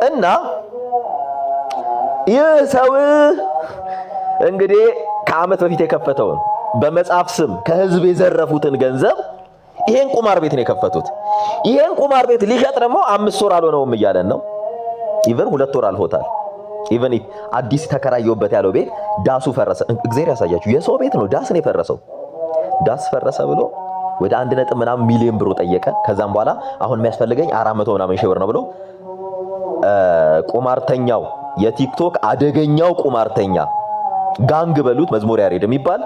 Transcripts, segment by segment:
እና ይህ ሰው እንግዲህ ከዓመት በፊት የከፈተውን በመጽሐፍ ስም ከህዝብ የዘረፉትን ገንዘብ ይሄን ቁማር ቤት ነው የከፈቱት። ይሄን ቁማር ቤት ሊሸጥ ደግሞ 5 ወር አልሆነውም እያለን ነው። ኢቨን 2 ወር አልፎታል። ኢቨን አዲስ ተከራየውበት ያለው ቤት ዳሱ ፈረሰ። እግዚአብሔር ያሳያችሁ፣ የሰው ቤት ነው ዳስ ነው የፈረሰው። ዳስ ፈረሰ ብሎ ወደ 1.ምናምን ሚሊዮን ብር ጠየቀ። ከዛም በኋላ አሁን የሚያስፈልገኝ 400 ምናምን ሺህ ብር ነው ብሎ ቁማርተኛው የቲክቶክ አደገኛው ቁማርተኛ ጋንግ በሉት መዝሙር ያሬድ የሚባል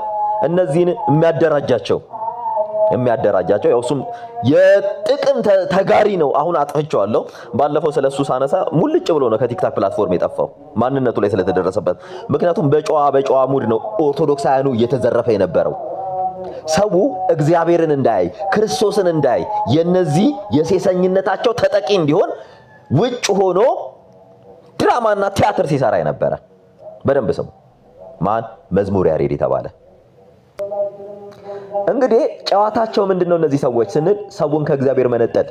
እነዚህን የሚያደራጃቸው ያው እሱም የጥቅም ተጋሪ ነው። አሁን አጥፍቼዋለሁ። ባለፈው ስለሱ ሳነሳ ሙልጭ ብሎ ነው ከቲክታክ ፕላትፎርም የጠፋው ማንነቱ ላይ ስለተደረሰበት። ምክንያቱም በጨዋ ሙድ ነው ኦርቶዶክሳውያኑ እየተዘረፈ የነበረው። ሰው እግዚአብሔርን እንዳያይ ክርስቶስን እንዳያይ የነዚህ የሴሰኝነታቸው ተጠቂ እንዲሆን ውጭ ሆኖ ድራማና ቲያትር ሲሰራ የነበረ በደንብ ስሙ። ማን? መዝሙር ያሬድ የተባለ። እንግዲህ ጨዋታቸው ምንድነው እነዚህ ሰዎች ስንል ሰውን ከእግዚአብሔር መነጠል፣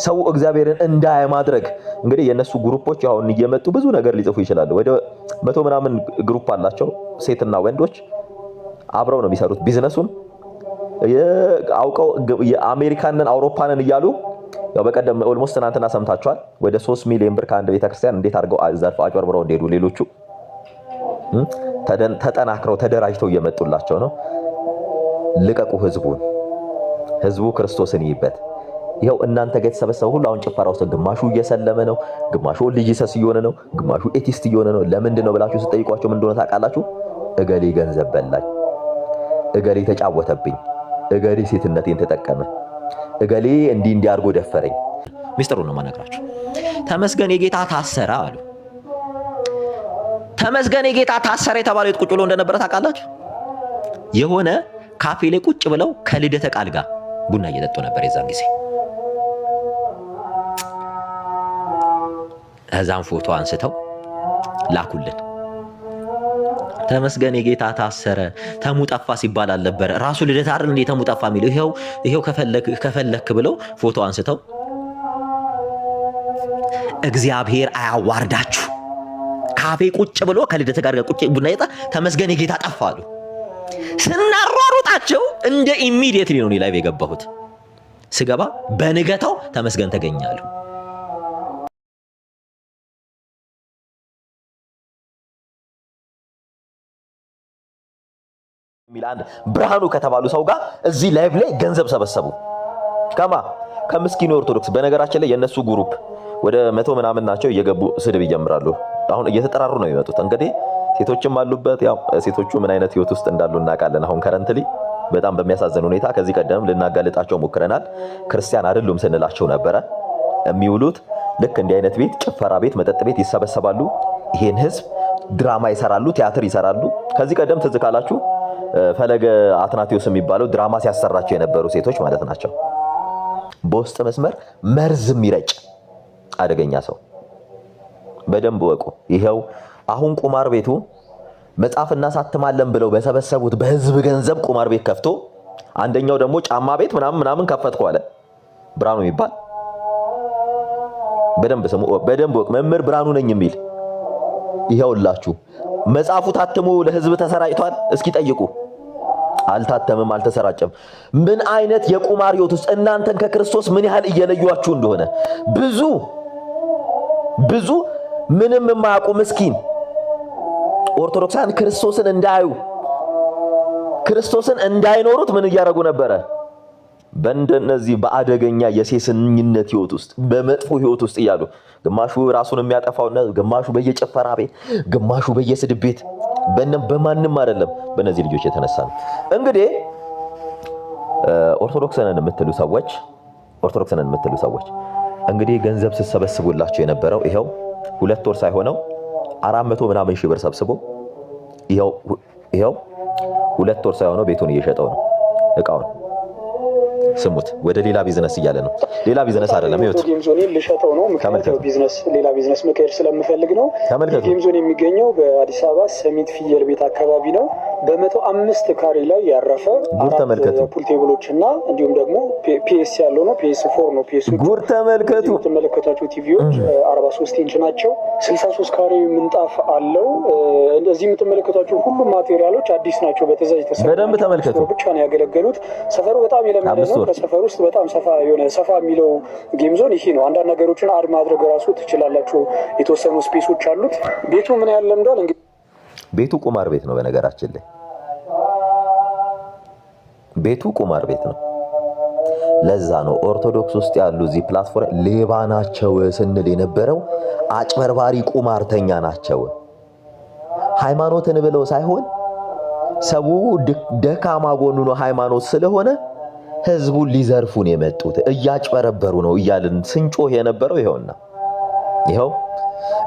ሰው እግዚአብሔርን እንዳያይ ማድረግ። እንግዲህ የነሱ ግሩፖች አሁን እየመጡ ብዙ ነገር ሊጽፉ ይችላሉ። ወደ 100 ምናምን ግሩፕ አላቸው ሴትና ወንዶች አብረው ነው የሚሰሩት ቢዝነሱን አውቀው የአሜሪካንን አውሮፓንን እያሉ ያው በቀደም ኦልሞስት ትናንትና ሰምታችኋል። ወደ 3 ሚሊዮን ብር ከአንድ ቤተክርስቲያን እንዴት አድርገው ዘርፈው አጭበርብረው እንደሄዱ ሌሎቹ ተጠናክረው ተደራጅተው እየመጡላቸው ነው። ልቀቁ ህዝቡን፣ ህዝቡ ክርስቶስን ይይበት። ይኸው እናንተ ጋር የተሰበሰበው ሁሉ አሁን ጭፈራ ውስጥ ግማሹ እየሰለመ ነው፣ ግማሹ ሪሊጂየስ እየሆነ ነው፣ ግማሹ ኤቲስት እየሆነ ነው። ለምንድን ነው ብላችሁ ስትጠይቋቸው ምን እንደሆነ ታውቃላችሁ? እገሌ ገንዘብ በላኝ፣ እገሌ ተጫወተብኝ፣ እገሌ ሴትነቴን ተጠቀመ፣ እገሌ እንዲህ አድርጎ ደፈረኝ። ሚስጥሩን ነው ማነግራችሁ። ተመስገን የጌታ ታሰረ አሉ። ተመስገን የጌታ ታሰረ የተባለው የት ቁጭ ብሎ እንደነበረ ታውቃላችሁ? የሆነ ካፌ ላይ ቁጭ ብለው ከልደተ ቃል ጋር ቡና እየጠጡ ነበር የዛን ጊዜ። እዛን ፎቶ አንስተው ላኩልን። ተመስገን የጌታ ታሰረ፣ ተሙጠፋ ሲባል አልነበረ ራሱ ልደታ አይደል እንዴ ተሙጠፋ የሚለው? ይሄው ከፈለክ ብለው ፎቶ አንስተው እግዚአብሔር አያዋርዳችሁ። ካፌ ቁጭ ብሎ ከልደታ ጋር ቁጭ ቡና እየጠጣ ተመስገን የጌታ ጠፋ አሉ። ስናሯሩጣቸው እንደ ኢሚዲየትሊ ነው ላይቭ የገባሁት። ስገባ በንገታው ተመስገን ተገኛሉ። ሚላን ብርሃኑ ከተባሉ ሰው ጋር እዚህ ላይቭ ላይ ገንዘብ ሰበሰቡ። ከምስኪኑ ኦርቶዶክስ። በነገራችን ላይ የነሱ ግሩፕ ወደ 100 ምናምን ናቸው። እየገቡ ስድብ ይጀምራሉ። አሁን እየተጠራሩ ነው የሚመጡት። እንግዲህ ሴቶችም አሉበት። ያው ሴቶቹ ምን አይነት ህይወት ውስጥ እንዳሉ እናውቃለን። አሁን ከረንትሊ በጣም በሚያሳዝን ሁኔታ ከዚህ ቀደም ልናጋልጣቸው ሞክረናል። ክርስቲያን አይደሉም ስንላቸው ነበረ። የሚውሉት ልክ እንዲህ አይነት ቤት፣ ጭፈራ ቤት፣ መጠጥ ቤት ይሰበሰባሉ። ይሄን ህዝብ ድራማ ይሰራሉ፣ ቲያትር ይሰራሉ። ከዚህ ቀደም ትዝ ካላችሁ ፈለገ አትናቴዎስ የሚባለው ድራማ ሲያሰራቸው የነበሩ ሴቶች ማለት ናቸው። በውስጥ መስመር መርዝ የሚረጭ አደገኛ ሰው። በደንብ ወቁ። ይሄው አሁን ቁማር ቤቱ መጽሐፍ እናሳትማለን ብለው በሰበሰቡት በህዝብ ገንዘብ ቁማር ቤት ከፍቶ፣ አንደኛው ደግሞ ጫማ ቤት ምናምን ከፈትኩ አለ ብርሃኑ የሚባል። በደንብ ስሙ፣ በደንብ ወቅ። መምህር ብርሃኑ ነኝ የሚል ይሄውላችሁ መጽሐፉ ታትሞ ለህዝብ ተሰራጭቷል። እስኪ ጠይቁ። አልታተምም፣ አልተሰራጨም። ምን አይነት የቁማር ህይወት ውስጥ እናንተን ከክርስቶስ ምን ያህል እየለዩአችሁ እንደሆነ ብዙ ምንም የማያውቁ ምስኪን ኦርቶዶክሳን ክርስቶስን እንዳያዩ ክርስቶስን እንዳይኖሩት ምን እያደረጉ ነበረ? በእንደነዚህ በአደገኛ የሴሰኝነት ህይወት ውስጥ በመጥፎ ህይወት ውስጥ እያሉ ግማሹ ራሱን የሚያጠፋውና ግማሹ በየጨፈራ ቤት፣ ግማሹ በየስድብ ቤት፣ በማንም አይደለም በእነዚህ ልጆች የተነሳ ነው። እንግዲህ ኦርቶዶክስን የምትሉ ሰዎች እንግዲህ ገንዘብ ስትሰበስቡላቸው የነበረው ይሄው 2 ወር ሳይሆነው 400 ምናምን ሺህ ብር ሰብስቦ ይሄው 2 ወር ሳይሆነው ቤቱን እየሸጠው ነው እቃውን። ስሙት። ወደ ሌላ ቢዝነስ እያለ ነው። ሌላ ቢዝነስ አይደለም። ይሁት ጌም ዞን ልሸጠው ነው። ምክንያቱም ሌላ ቢዝነስ መቀየር ስለምፈልግ ነው። ጌም ዞን የሚገኘው በአዲስ አበባ ሰሚት ፍየል ቤት አካባቢ ነው። በ105 ካሬ ላይ ያረፈ አራት ፑል ቴብሎች እና እንዲሁም ደግሞ ፒኤስ ያለው ነው። ፒኤስ4 ነው። ፒኤስ ጉር ተመልከቱ። የምትመለከቷቸው ቲቪዎች 43 ኢንች ናቸው። 63 ካሬ ምንጣፍ አለው። እዚህ የምትመለከቷቸው ሁሉም ማቴሪያሎች አዲስ ናቸው። በትዕዛዝ የተሰሩ በደንብ ተመልከቱ። ብቻ ነው ያገለገሉት። ሰፈሩ በጣም የለመደ ነው። ከሰፈር ውስጥ በጣም ሰፋ የሚለው ጌም ዞን ይሄ ነው። አንዳንድ ነገሮችን አድ ማድረግ ራሱ ትችላላችሁ። የተወሰኑ ስፔሶች አሉት። ቤቱ ምን ያህል ለምዷል እንግዲህ ቤቱ ቁማር ቤት ነው። በነገራችን ላይ ቤቱ ቁማር ቤት ነው። ለዛ ነው ኦርቶዶክስ ውስጥ ያሉ እዚህ ፕላትፎርም ሌባ ናቸው ስንል የነበረው አጭበርባሪ ቁማርተኛ ናቸው። ሃይማኖትን ብለው ሳይሆን ሰው ደካማ ጎኑ ነው ሃይማኖት ስለሆነ ህዝቡን ሊዘርፉን የመጡት እያጭበረበሩ ነው እያልን ስንጮህ የነበረው ይሄውና ይሄው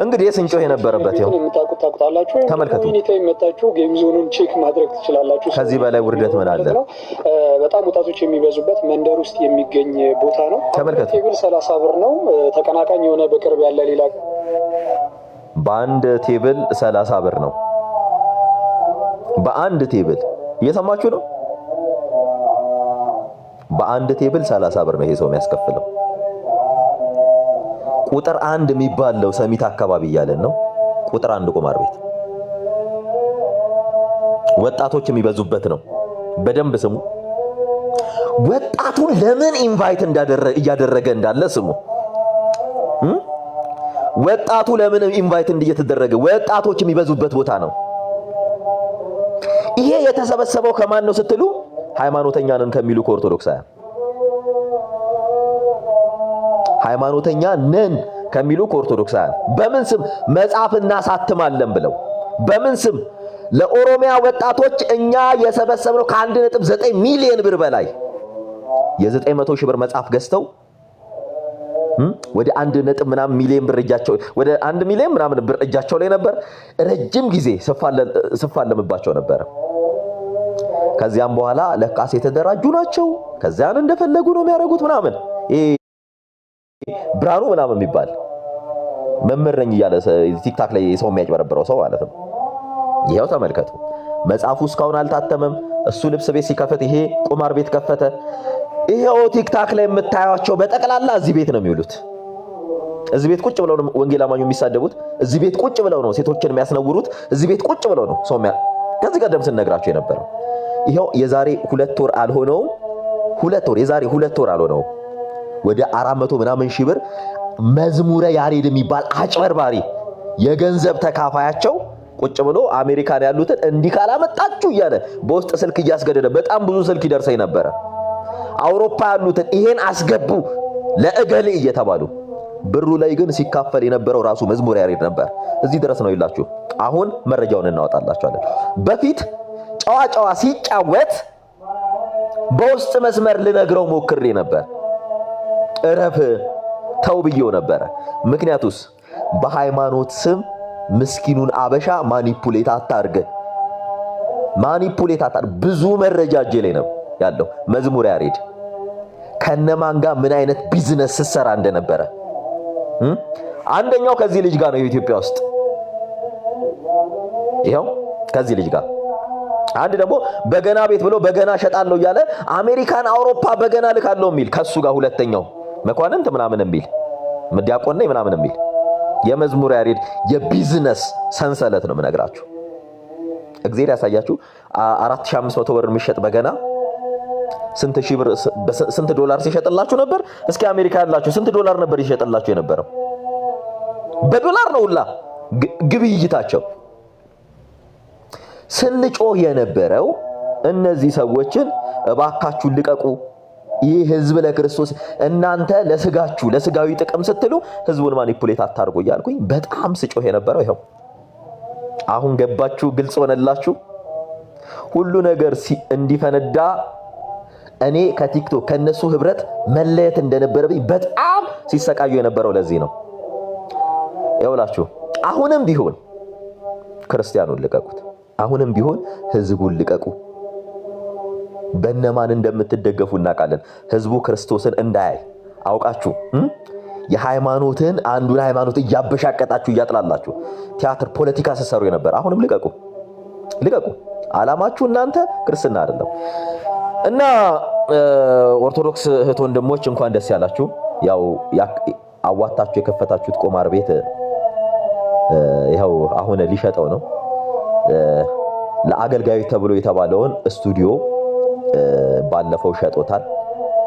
እንግዲህ ስንጮህ የነበረበት ይሄው ታቁታላችሁ። ተመልከቱ። ኮሚኒቲ መጣችሁ ጌም ዞኑን ቼክ ማድረግ ትችላላችሁ። ከዚህ በላይ ውርደት ምን አለ? በጣም ወጣቶች የሚበዙበት መንደር ውስጥ የሚገኝ ቦታ ነው። ተመልከቱ። ቴብል 30 ብር ነው። ተቀናቃኝ የሆነ በቅርብ ያለ ሌላ በአንድ ቴብል 30 ብር ነው። በአንድ ቴብል እየሰማችሁ ነው። በአንድ ቴብል 30 ብር ነው ይሄ ሰው የሚያስከፍለው። ቁጥር 1 የሚባለው ሰሚት አካባቢ እያለን ነው። ቁጥር 1 ቁማር ቤት ወጣቶች የሚበዙበት ነው። በደንብ ስሙ። ወጣቱን ለምን ኢንቫይት እያደረገ እንዳለ ስሙ። ወጣቱ ለምን ኢንቫይት እየተደረገ ወጣቶች የሚበዙበት ቦታ ነው። ይሄ የተሰበሰበው ከማን ነው ስትሉ ሃይማኖተኛ ነን ከሚሉ ከኦርቶዶክሳውያን ሃይማኖተኛ ነን ከሚሉ ከኦርቶዶክሳውያን በምን ስም መጽሐፍ እናሳትማለን ብለው በምን ስም ለኦሮሚያ ወጣቶች እኛ የሰበሰብነው ከ1.9 ሚሊዮን ብር በላይ የ900 ሺህ ብር መጽሐፍ ገዝተው ወደ 1 ምናምን ሚሊዮን ብር እጃቸው ወደ 1 ሚሊዮን ምናምን ብር እጃቸው ላይ ነበር። ረጅም ጊዜ ስፋለምባቸው ነበር። ከዚያም በኋላ ለካስ የተደራጁ ናቸው። ከዚያን እንደፈለጉ ነው የሚያደርጉት ምናምን ብራኑ ምናምን የሚባል መምህር ነኝ እያለ ቲክታክ ላይ ሰው የሚያጭበረብረው ሰው ማለት ነው። ይሄው ተመልከቱ። መጽሐፉ እስካሁን አልታተመም። እሱ ልብስ ቤት ሲከፈት ይሄ ቁማር ቤት ከፈተ። ይሄው ቲክታክ ላይ የምታዩቸው በጠቅላላ እዚህ ቤት ነው የሚውሉት። እዚህ ቤት ቁጭ ብለው ነው ወንጌል አማኙ የሚሳደቡት። እዚህ ቤት ቁጭ ብለው ነው ሴቶችን የሚያስነውሩት። እዚህ ቤት ቁጭ ብለው ነው ሰው ከዚህ ቀደም ስንነግራቸው የነበረው። ይሄው የዛሬ 2 ወር አልሆነውም። 2 ወር የዛሬ 2 ወር አልሆነውም ወደ 400 ምናምን ሺህ ብር መዝሙረ ያሬድ የሚባል አጭበርባሪ የገንዘብ ተካፋያቸው ቁጭ ብሎ አሜሪካን ያሉትን እንዲህ ካላመጣችሁ እያለ በውስጥ ስልክ እያስገደደ በጣም ብዙ ስልክ ይደርሰኝ ነበረ። አውሮፓ ያሉትን ይሄን አስገቡ ለእገሌ እየተባሉ ብሩ ላይ ግን ሲካፈል የነበረው ራሱ መዝሙረ ያሬድ ነበር። እዚህ ድረስ ነው ይላችሁ። አሁን መረጃውን እናወጣላችኋለን። በፊት ጨዋ ሲጫወት በውስጥ መስመር ልነግረው ሞክሬ ነበር። እረፍ ተው ብዬው ነበረ። ምክንያቱስ በሃይማኖት ስም ምስኪኑን አበሻ ማኒፑሌት አታርግ። ብዙ መረጃ እጄ ላይ ነው ያለው። መዝሙረ ያሬድ ከነማን ጋር ምን አይነት ቢዝነስ ሲሰራ እንደነበረ አንደኛው ከዚህ ልጅ ጋር ነው ኢትዮጵያ ውስጥ። ይሄው ከዚህ ልጅ ጋር አንድ ደግሞ በገና ቤት ብሎ በገና ሸጣለሁ እያለ አሜሪካን አውሮፓ በገና ልካለሁ የሚል ከሱ ጋር ሁለተኛው መኳንንት ምናምን የሚል ዲያቆን ነኝ ምናምን የሚል የመዝሙረ ያሬድ የቢዝነስ ሰንሰለት ነው የምነግራችሁ። እግዚአብሔር ያሳያችሁ። 4500 ብር የሚሸጥ በገና ስንት ዶላር ሲሸጥላችሁ ነበር? እስኪ አሜሪካ ያላችሁ ስንት ዶላር ነበር ይሸጥላችሁ የነበረው? በዶላር ነው ሁላ ግብይታቸው። ስንጮህ የነበረው እነዚህ ሰዎችን እባካችሁ ልቀቁ፣ ይህ ህዝብ ለክርስቶስ፣ እናንተ ለስጋችሁ ለስጋዊ ጥቅም ስትሉ ህዝቡን ማኒፑሌት አታርጉ እያልኩኝ በጣም ስጮህ የነበረው ይሄው። አሁን ገባችሁ? ግልጽ ሆነላችሁ? ሁሉ ነገር እንዲፈነዳ እኔ ከቲክቶክ ከነሱ ህብረት መለየት እንደነበረብኝ በጣም ሲሰቃዩ የነበረው ለዚህ ነው። ይኸውላችሁ አሁንም ቢሆን ክርስቲያኑን ልቀቁት። አሁንም ቢሆን ህዝቡን ልቀቁ። በእነማን እንደምትደገፉ እናውቃለን። ህዝቡ ክርስቶስን እንዳያይ አውቃችሁ የሃይማኖትን አንዱን ሃይማኖት እያበሻቀጣችሁ እያጥላላችሁ ቲያትር ፖለቲካ ሲሰሩ የነበር አሁንም ልቀቁ። አላማችሁ እናንተ ክርስትና አይደለም። እና ኦርቶዶክስ እህት ወንድሞች እንኳን ደስ ያላችሁ። ያው አዋጣችሁ የከፈታችሁት ቁማር ቤት ይኸው አሁን ሊሸጠው ነው። ለአገልጋዩ ተብሎ የተባለውን ስቱዲዮ ባለፈው ሸጦታል።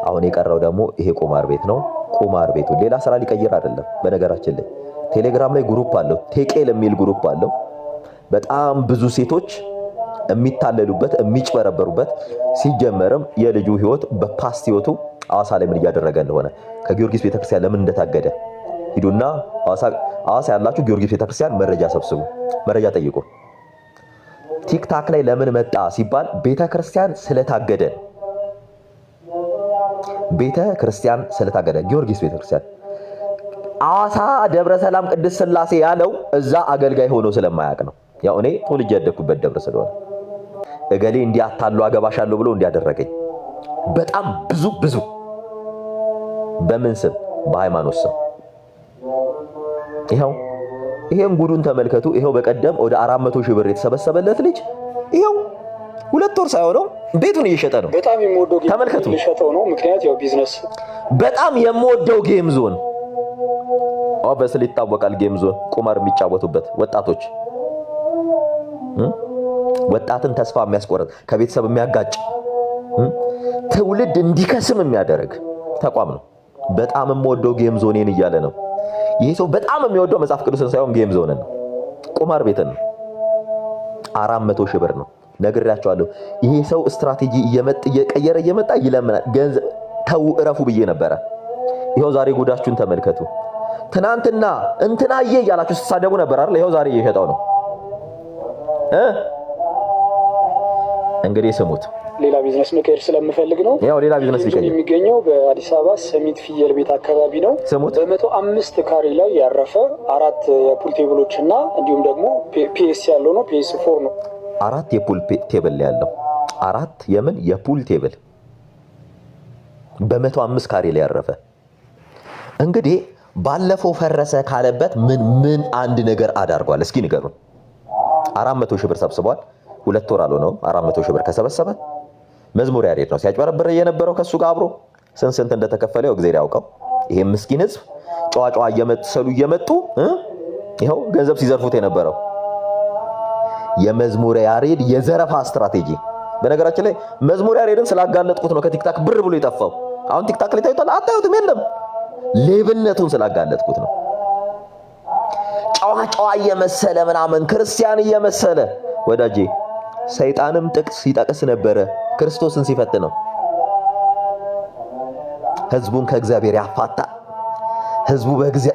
አሁን የቀረው ደግሞ ይሄ ቁማር ቤት ነው። ቁማር ቤቱ ሌላ ስራ ሊቀይር አይደለም። በነገራችን ላይ ቴሌግራም ላይ ግሩፕ አለው፣ ቴቄል የሚል ግሩፕ አለው። በጣም ብዙ ሴቶች የሚታለሉበት የሚጭበረበሩበት፣ ሲጀመርም የልጁ ህይወት በፓስት ህይወቱ ሐዋሳ ላይ ምን እያደረገ እንደሆነ ከጊዮርጊስ ቤተክርስቲያን ለምን እንደታገደ ሂዱና ሐዋሳ ያላችሁ ጊዮርጊስ ቤተክርስቲያን መረጃ ሰብስቡ፣ መረጃ ጠይቁ። ቲክታክ ላይ ለምን መጣ ሲባል ቤተክርስቲያን ስለታገደ፣ ቤተክርስቲያን ስለታገደ ጊዮርጊስ ቤተክርስቲያን ሐዋሳ ደብረ ሰላም ቅድስት ሥላሴ ያለው እዛ አገልጋይ ሆኖ ስለማያውቅ ነው። ያው እኔ ተወልጄ ያደግኩበት ደብረ ስለሆነ እገሌ እንዲያታሉ አገባሻለሁ ብሎ እንዲያደረገኝ በጣም ብዙ በምን ስም? በሃይማኖት ስም። ይሄን ጉዱን ተመልከቱ። ይሄው በቀደም ወደ 400 ሺህ ብር የተሰበሰበለት ልጅ ይሄው 2 ወር ሳይሆነው ቤቱን እየሸጠ ነው። በጣም የምወደው ጌም ተመልከቱ። ሊሸጠው ነው። ምክንያት ያው ቢዝነስ በጣም የምወደው ጌም ዞን ኦብቪየስሊ ይታወቃል። ጌም ዞን ቁማር የሚጫወቱበት ወጣቶች ወጣትን ተስፋ የሚያስቆርጥ ከቤተሰብ የሚያጋጭ ትውልድ እንዲከስም የሚያደርግ ተቋም ነው። በጣም የምወደው ጌም ዞኔን እያለ ነው። ይሄ ሰው በጣም የሚወደው መጽሐፍ ቅዱስን ሳይሆን ጌም ዞንን ነው፣ ቁማር ቤትን ነው። 400 ሺህ ብር ነው ነግሬያቸዋለሁ። ይሄ ሰው ስትራቴጂ እየቀየረ እየመጣ ይለምናል። ገንዘብ ተው እረፉ ብዬ ነበረ። ይሄው ዛሬ ጉዳችሁን ተመልከቱ። ትናንትና እንትናዬ እያላችሁ ስትሳደቡ ነበር አይደል? ይሄው ዛሬ እየሸጠው ነው። እንግዲህ ስሙት። ሌላ ቢዝነስ መቀየር ስለምፈልግ ነው። ያው ሌላ ቢዝነስ ሊቀየር የሚገኘው በአዲስ አበባ ሰሚት ፍየል ቤት አካባቢ ነው። ስሙት። በ105 ካሬ ላይ ያረፈ 4 የፑል ቴብሎች እና እንዲሁም ደግሞ ፒኤስ ያለው ነው። ፒኤስ4 ነው። 4 የፑል ቴብል ያለው 4 የምን የፑል ቴብል በ105 ካሬ ላይ ያረፈ። እንግዲህ ባለፈው ፈረሰ ካለበት ምን አንድ ነገር አዳርጓል? እስኪ ንገሩን። 400 ሺህ ብር ሰብስቧል። 2 ወር አልሆነውም 400 ሺህ ብር ከሰበሰበ። መዝሙር ያሬድ ነው ሲያጭበረብር የነበረው ከሱ ጋር አብሮ ስንት እንደተከፈለው እግዚአብሔር ያውቀው። ይሄ ምስኪን ህዝብ ጨዋጫዋ እየመጡ ይኸው ገንዘብ ሲዘርፉት የነበረው የመዝሙር ያሬድ የዘረፋ ስትራቴጂ። በነገራችን ላይ መዝሙር ያሬድን ስላጋለጥኩት ነው ከቲክታክ ብር ብሎ የጠፋው። አሁን ቲክታክ ላይ ታዩታል አታዩትም? የለም ሌብነቱን ስላጋለጥኩት ነው። ጨዋጫዋ እየመሰለ ምናምን ክርስቲያን እየመሰለ ወዳጄ፣ ሰይጣንም ጥቅስ ይጠቅስ ነበረ ክርስቶስን ሲፈትነው። ህዝቡን ከእግዚአብሔር ያፋታ፣ ህዝቡ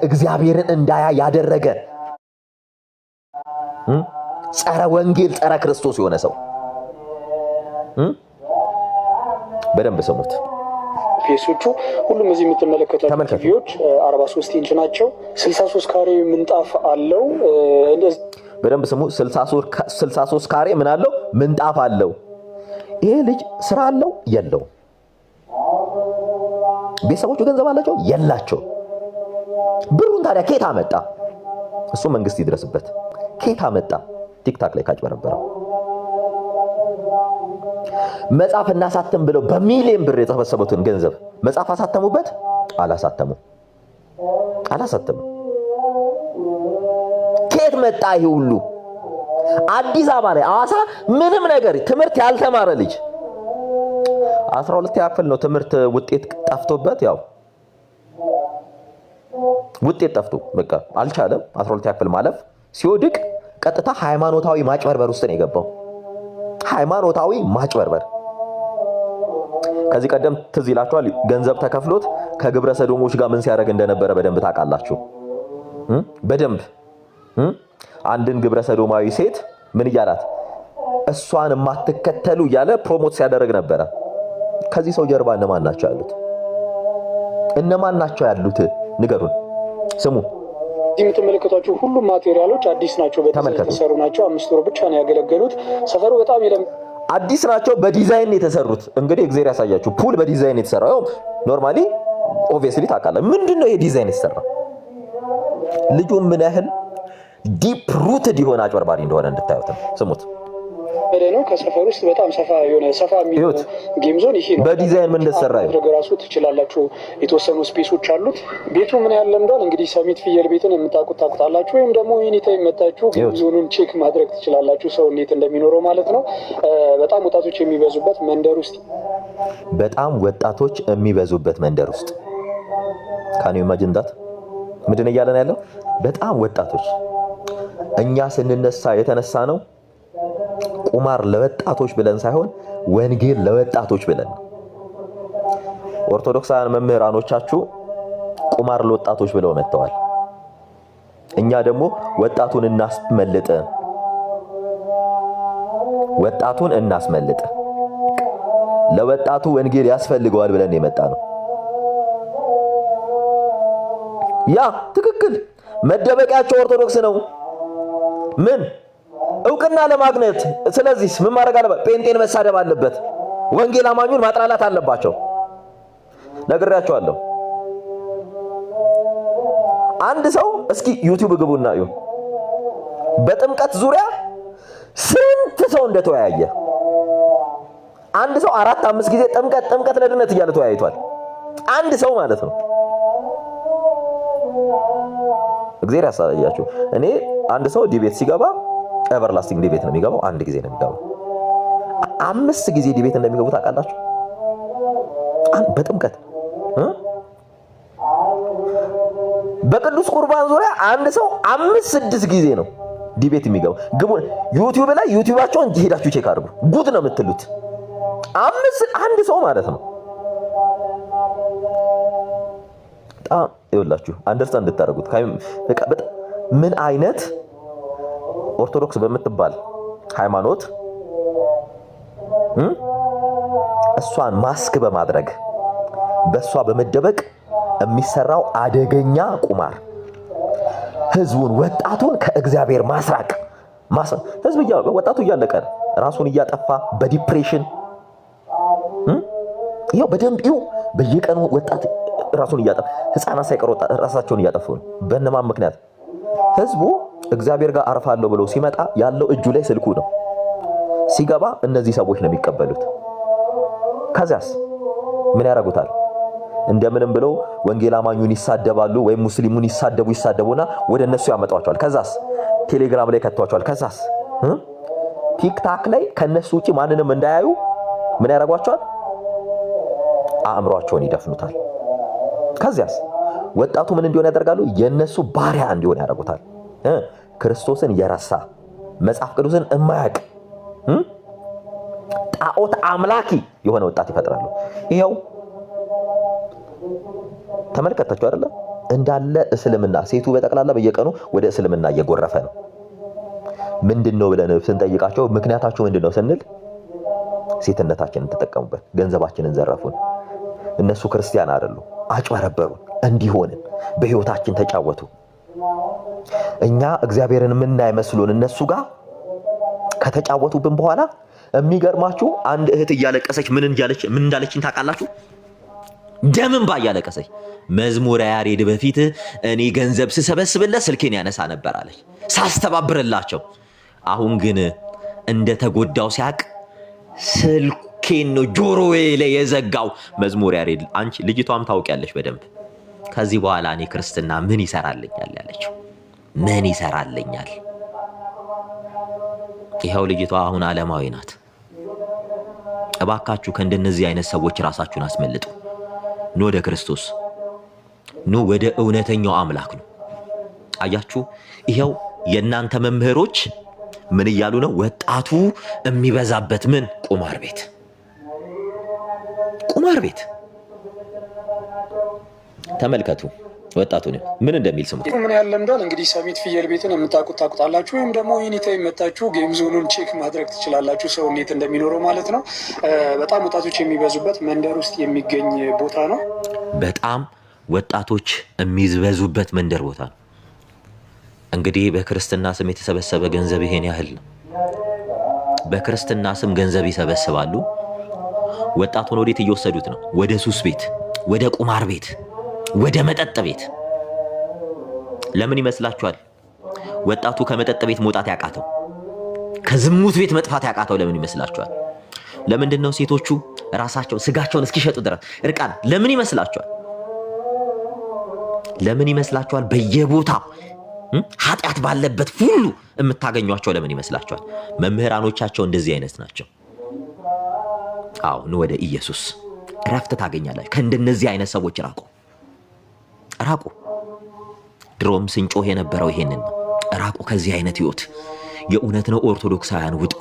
እግዚአብሔርን እንዳያ ያደረገ ጸረ ወንጌል ጸረ ክርስቶስ የሆነ ሰው በደንብ ስሙት። ፒኤሶቹ ሁሉም እዚህ የምትመለከቷቸው ቲቪዎች 43 ኢንች ናቸው። 63 ካሬ ምንጣፍ አለው። በደንብ ስሙ። 63 ካሬ ምን አለው? ምንጣፍ አለው። ይሄ ልጅ ስራ አለው የለው? ቤተሰቦቹ ገንዘብ አላቸው የላቸው? ብሩን ታዲያ ኬት አመጣ? እሱ መንግስት ይድረስበት። ኬት አመጣ? ቲክታክ ላይ ካጭበረበረው። መጽሐፍ እናሳተም ብለው በሚሊዮን ብር የተሰበሰቡትን ገንዘብ መጽሐፍ አሳተሙበት? አላሳተሙ። ኬት መጣ ይሄ ሁሉ? አዲስ አበባ ላይ ሐዋሳ ምንም ነገር ትምህርት ያልተማረ ልጅ 12 ያክል ነው ትምህርት ውጤት ጠፍቶበት፣ ያው ውጤት ጠፍቶ በቃ አልቻለም 12 ያክል ማለፍ። ሲወድቅ ቀጥታ ሃይማኖታዊ ማጭበርበር ውስጥ ነው የገባው። ሃይማኖታዊ ማጭበርበር። ከዚህ ቀደም ትዝ ይላችኋል፣ ገንዘብ ተከፍሎት ከግብረ ሰዶሞች ጋር ምን ሲያደርግ እንደነበረ በደንብ ታውቃላችሁ። በደንብ አንድን ግብረ ሰዶማዊ ሴት ምን እያላት እሷን የማትከተሉ እያለ ፕሮሞት ሲያደርግ ነበረ። ከዚህ ሰው ጀርባ እነማን ናቸው ያሉት? እነማን ናቸው ያሉት? ንገሩን፣ ስሙ። እዚህ የምትመለከቷቸው ሁሉም ማቴሪያሎች አዲስ ናቸው፣ በተሰሩ ናቸው። 5 ወር ብቻ ነው ያገለገሉት። ሰፈሩ በጣም አዲስ ናቸው፣ በዲዛይን የተሰሩት። እንግዲህ እግዚአብሔር ያሳያችሁ። ፑል በዲዛይን የተሰራው ኖርማሊ ኦብቪየስሊ ታውቃለህ። ምንድነው ይሄ ዲዛይን የተሰራው? ልጁ ምን ያህል ዲፕ ሩትድ የሆነ አጭበርባሪ እንደሆነ እንድታዩት ነው። ስሙት። ነው ከሰፈር ውስጥ በጣም ሰፋ የሚለው ጌም ዞን ይሄ ነው። በዲዛይን ምን እንደተሰራ ማድረግ ራሱ ትችላላችሁ። የተወሰኑ ስፔሶች አሉት። ቤቱ ምን ያህል ለምዷል እንግዲህ ሰሚት ፍየል ቤትን የምታውቁት ታውቁታላችሁ፣ ወይም ደግሞ ኤኒታይም መታችሁ ጌም ዞኑን ቼክ ማድረግ ትችላላችሁ፣ ሰው እንዴት እንደሚኖረው ማለት ነው። በጣም ወጣቶች የሚበዙበት መንደር ውስጥ ካን ዩ ኢማጂን ዳት ምንድን እያለን ያለው በጣም ወጣቶች እኛ ስንነሳ የተነሳ ነው ቁማር ለወጣቶች ብለን ሳይሆን ወንጌል ለወጣቶች ብለን። ኦርቶዶክሳውያን መምህራኖቻችሁ ቁማር ለወጣቶች ብለው መጥተዋል። እኛ ደግሞ ወጣቱን እናስመልጥ ለወጣቱ ወንጌል ያስፈልገዋል ብለን የመጣ ነው። ያ ትክክል መደበቂያቸው ኦርቶዶክስ ነው። ምን እውቅና ለማግኘት ስለዚህ ምን ማድረግ አለበት? ጴንጤን መሳደብ አለበት። ወንጌል አማኙን ማጥላላት አለባቸው። ነግሬያቸዋለሁ። አንድ ሰው እስኪ ዩቲዩብ ግቡና እዩ። በጥምቀት ዙሪያ ስንት ሰው እንደተወያየ አንድ ሰው 4-5 ጊዜ ጥምቀት ለድነት እያለ ተወያይቷል። አንድ ሰው ማለት ነው። እግዚአብሔር ያሳያችሁ። እኔ አንድ ሰው ዲቤት ሲገባ ኤቨርላስቲንግ ዲቤት ነው የሚገባው። አንድ ጊዜ ነው የሚገባው። 5 ጊዜ ዲቤት እንደሚገቡ ታውቃላችሁ? በጥምቀት በቅዱስ ቁርባን ዙሪያ አንድ ሰው 5-6 ጊዜ ነው ዲቤት የሚገባው። ግቡ ዩቲዩብ ላይ ዩቲዩባቸውን ሄዳችሁ ቼክ አድርጉ። ጉድ ነው የምትሉት። አንድ ሰው ማለት ነው። በጣም ይኸውላችሁ አንደርስታንድ እንድታደርጉት ምን አይነት ኦርቶዶክስ በምትባል ሃይማኖት እሷን ማስክ በማድረግ በእሷ በመደበቅ የሚሰራው አደገኛ ቁማር፣ ህዝቡን ወጣቱን ከእግዚአብሔር ማስራቅ። ወጣቱ እያለቀ ራሱን እያጠፋ በዲፕሬሽን ይኸው በደንብ ይኸው በየቀኑ ወጣት ራሱን እያጠፋ ህፃናት ሳይቀር ራሳቸውን እያጠፉ ነው። በእነማን ምክንያት? ህዝቡ እግዚአብሔር ጋር አርፋለሁ ብሎ ሲመጣ ያለው እጁ ላይ ስልኩ ነው። ሲገባ እነዚህ ሰዎች ነው የሚቀበሉት። ከዚያስ ምን ያደርጉታል? እንደምንም ብለው ወንጌል አማኙን ይሳደባሉ፣ ወይም ሙስሊሙን ይሳደቡና ወደ እነሱ ያመጣቸዋል። ከዛስ ቴሌግራም ላይ ከተዋቸዋል። ከዛስ ቲክታክ ላይ ከነሱ ውጪ ማንንም እንዳያዩ ምን ያደርጓቸዋል? አእምሯቸውን ይደፍኑታል። ከዚያስ ወጣቱ ምን እንዲሆን ያደርጋሉ? የነሱ ባሪያ እንዲሆን ያደርጉታል። ክርስቶስን የረሳ መጽሐፍ ቅዱስን የማያውቅ ጣዖት አምላኪ የሆነ ወጣት ይፈጥራሉ። ይሄው ተመልከታችሁ አይደለ? እንዳለ እስልምና ሴቱ በጠቅላላ በየቀኑ ወደ እስልምና እየጎረፈ ነው። ምንድነው ብለን ስንጠይቃቸው ምክንያታቸው ምንድነው ስንል ሴትነታችንን ተጠቀሙበት፣ ገንዘባችንን ዘረፉን። እነሱ ክርስቲያን አይደሉ፣ አጭበረበሩን፣ እንዲሆንን በህይወታችን ተጫወቱ። እኛ እግዚአብሔርን የምናይ መስሎን እነሱ ጋር ከተጫወቱብን በኋላ የሚገርማችሁ አንድ እህት እያለቀሰች ምን እንዳለችኝ ታውቃላችሁ? ደምን ባያለቀሰች መዝሙረ ያሬድ በፊት እኔ ገንዘብ ስሰበስብለት ስልኬን ያነሳ ነበር አለች፣ ሳስተባብርላቸው። አሁን ግን እንደተጎዳው ሲያቅ ስልኬን ነው ጆሮዬ ላይ የዘጋው መዝሙረ ያሬድ። አንቺ ልጅቷም ታውቂያለሽ በደንብ። ከዚህ በኋላ እኔ ክርስትና ምን ይሰራልኛል ያለችው። ምን ይሰራልኛል? ይኸው ልጅቷ አሁን ዓለማዊ ናት። እባካችሁ ከእንደነዚህ አይነት ሰዎች ራሳችሁን አስመልጡ። ኑ ወደ ክርስቶስ፣ ኑ ወደ እውነተኛው አምላክ ነው። አያችሁ፣ ይኸው የእናንተ መምህሮች ምን እያሉ ነው? ወጣቱ የሚበዛበት ምን ቁማር ቤት ተመልከቱ። ወጣቱ ነው ምን እንደሚል ስሙ። ምን ያህል ለምዷል እንግዲህ ሰሚት ፍየል ቤትን የምታውቁት ታውቁታላችሁ፣ ወይም ደግሞ ኤኒታይም መታችሁ ጌም ዞኑን ቼክ ማድረግ ትችላላችሁ፣ ሰው እንዴት እንደሚኖረው ማለት ነው። በጣም ወጣቶች የሚበዙበት መንደር ውስጥ የሚገኝ ቦታ ነው። በጣም ወጣቶች የሚበዙበት መንደር ቦታ ነው። እንግዲህ በክርስትና ስም የተሰበሰበ ገንዘብ ይሄን ያህል ነው። በክርስትና ስም ገንዘብ ይሰበስባሉ። ወጣቱን ወዴት እየወሰዱት ነው? ወደ ሱስ ቤት፣ ወደ ቁማር ቤት፣ ወደ መጠጥ ቤት። ለምን ይመስላችኋል ወጣቱ ከመጠጥ ቤት መውጣት ያቃተው? ከዝሙት ቤት መጥፋት ያቃተው ለምን ይመስላችኋል? ለምንድነው ሴቶቹ ራሳቸው ስጋቸውን እስኪሸጡ ድረስ እርቃን ለምን ይመስላችኋል? ለምን ይመስላችኋል? በየቦታው ኃጢአት ባለበት ሁሉ የምታገኟቸው ለምን ይመስላችኋል? መምህራኖቻቸው እንደዚህ አይነት ናቸው። አሁን ወደ ኢየሱስ እረፍት ታገኛላችሁ። ከእንደነዚህ አይነት ሰዎች ራቁ፣ ራቁ። ድሮም ስንጮህ የነበረው ይሄንን ነው። ራቁ ከዚህ አይነት ህይወት። የእውነት ነው። ኦርቶዶክሳውያን ውጡ፣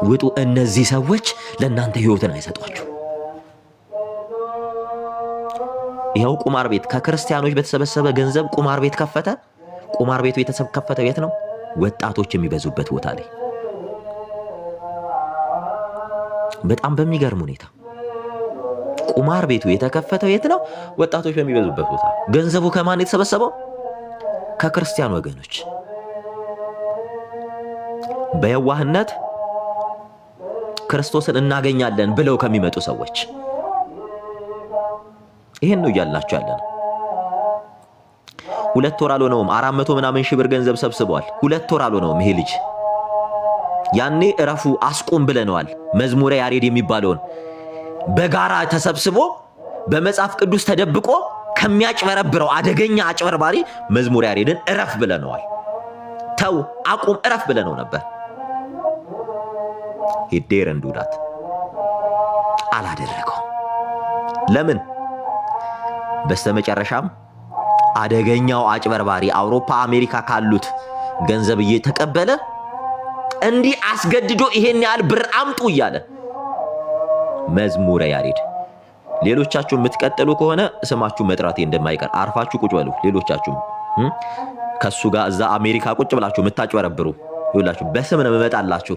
ውጡ። እነዚህ ሰዎች ለእናንተ ህይወትን አይሰጧችሁ። ይኸው ቁማር ቤት ከክርስቲያኖች በተሰበሰበ ገንዘብ ቁማር ቤት ከፈተ። ቁማር ቤቱ የተከፈተው የት ነው? ወጣቶች የሚበዙበት ቦታ ላይ። በጣም በሚገርም ሁኔታ ቁማር ቤቱ የተከፈተው የት ነው? ወጣቶች በሚበዙበት ቦታ። ገንዘቡ ከማን የተሰበሰበው? ከክርስቲያን ወገኖች በየዋህነት ክርስቶስን እናገኛለን ብለው ከሚመጡ ሰዎች። ይሄን ነው እያልናችሁ ያለነው። 2 ወር አልሆነውም 400 ምናምን ሺህ ብር ገንዘብ ሰብስበዋል። 2 ወር አልሆነውም ይሄ ልጅ። ያኔ እረፉ አስቁም ብለነዋል። መዝሙረ ያሬድ የሚባለውን በጋራ ተሰብስቦ በመጽሐፍ ቅዱስ ተደብቆ ከሚያጭበረብረው አደገኛ አጭበርባሪ መዝሙረ ያሬድን እረፍ ብለነዋል። ተው አቁም እረፍ ብለነው ነበር። ሂዴር እንዱዳት አላደረገው። ለምን? በስተመጨረሻም አደገኛው አጭበርባሪ አውሮፓ አሜሪካ ካሉት ገንዘብ እየተቀበለ እንዲህ አስገድዶ ይሄን ያህል ብር አምጡ እያለ መዝሙረ ያሬድ። ሌሎቻችሁ የምትቀጥሉ ከሆነ ስማችሁ መጥራቴ እንደማይቀር አርፋችሁ ቁጭ በሉ። ሌሎቻችሁ ከሱ ጋር እዛ አሜሪካ ቁጭ ብላችሁ የምታጭበረብሩ ይውላችሁ በስም ነው የምመጣላችሁ።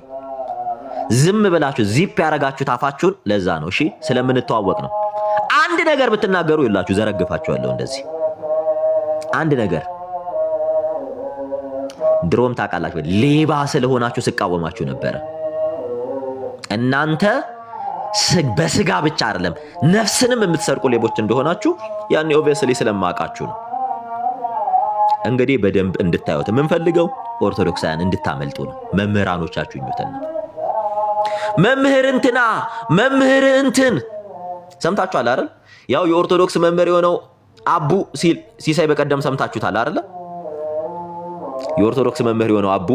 ዝም ብላችሁ ዚፕ ያረጋችሁ ታፋችሁን። ለዛ ነው እሺ፣ ስለምንተዋወቅ ነው። አንድ ነገር ብትናገሩ ይውላችሁ ዘረግፋችኋለሁ። እንደዚህ አንድ ነገር ድሮም ታውቃላችሁ፣ ሌባ ስለሆናችሁ ስቃወማችሁ ነበረ። እናንተ በስጋ ብቻ አይደለም ነፍስንም የምትሰርቁ ሌቦች እንደሆናችሁ ያኔ ኦብቪየስሊ ስለማውቃችሁ ነው። እንግዲህ በደንብ እንድታዩት የምንፈልገው ኦርቶዶክሳውያን እንድታመልጡ ነው። መምህራኖቻችሁ ይኙትና መምህር እንትና መምህር እንትን ሰምታችኋል አይደል? ያው የኦርቶዶክስ መምህር የሆነው አቡ ሲሳይ በቀደም ሰምታችሁታል አይደል? የኦርቶዶክስ መምህር የሆነው አቡ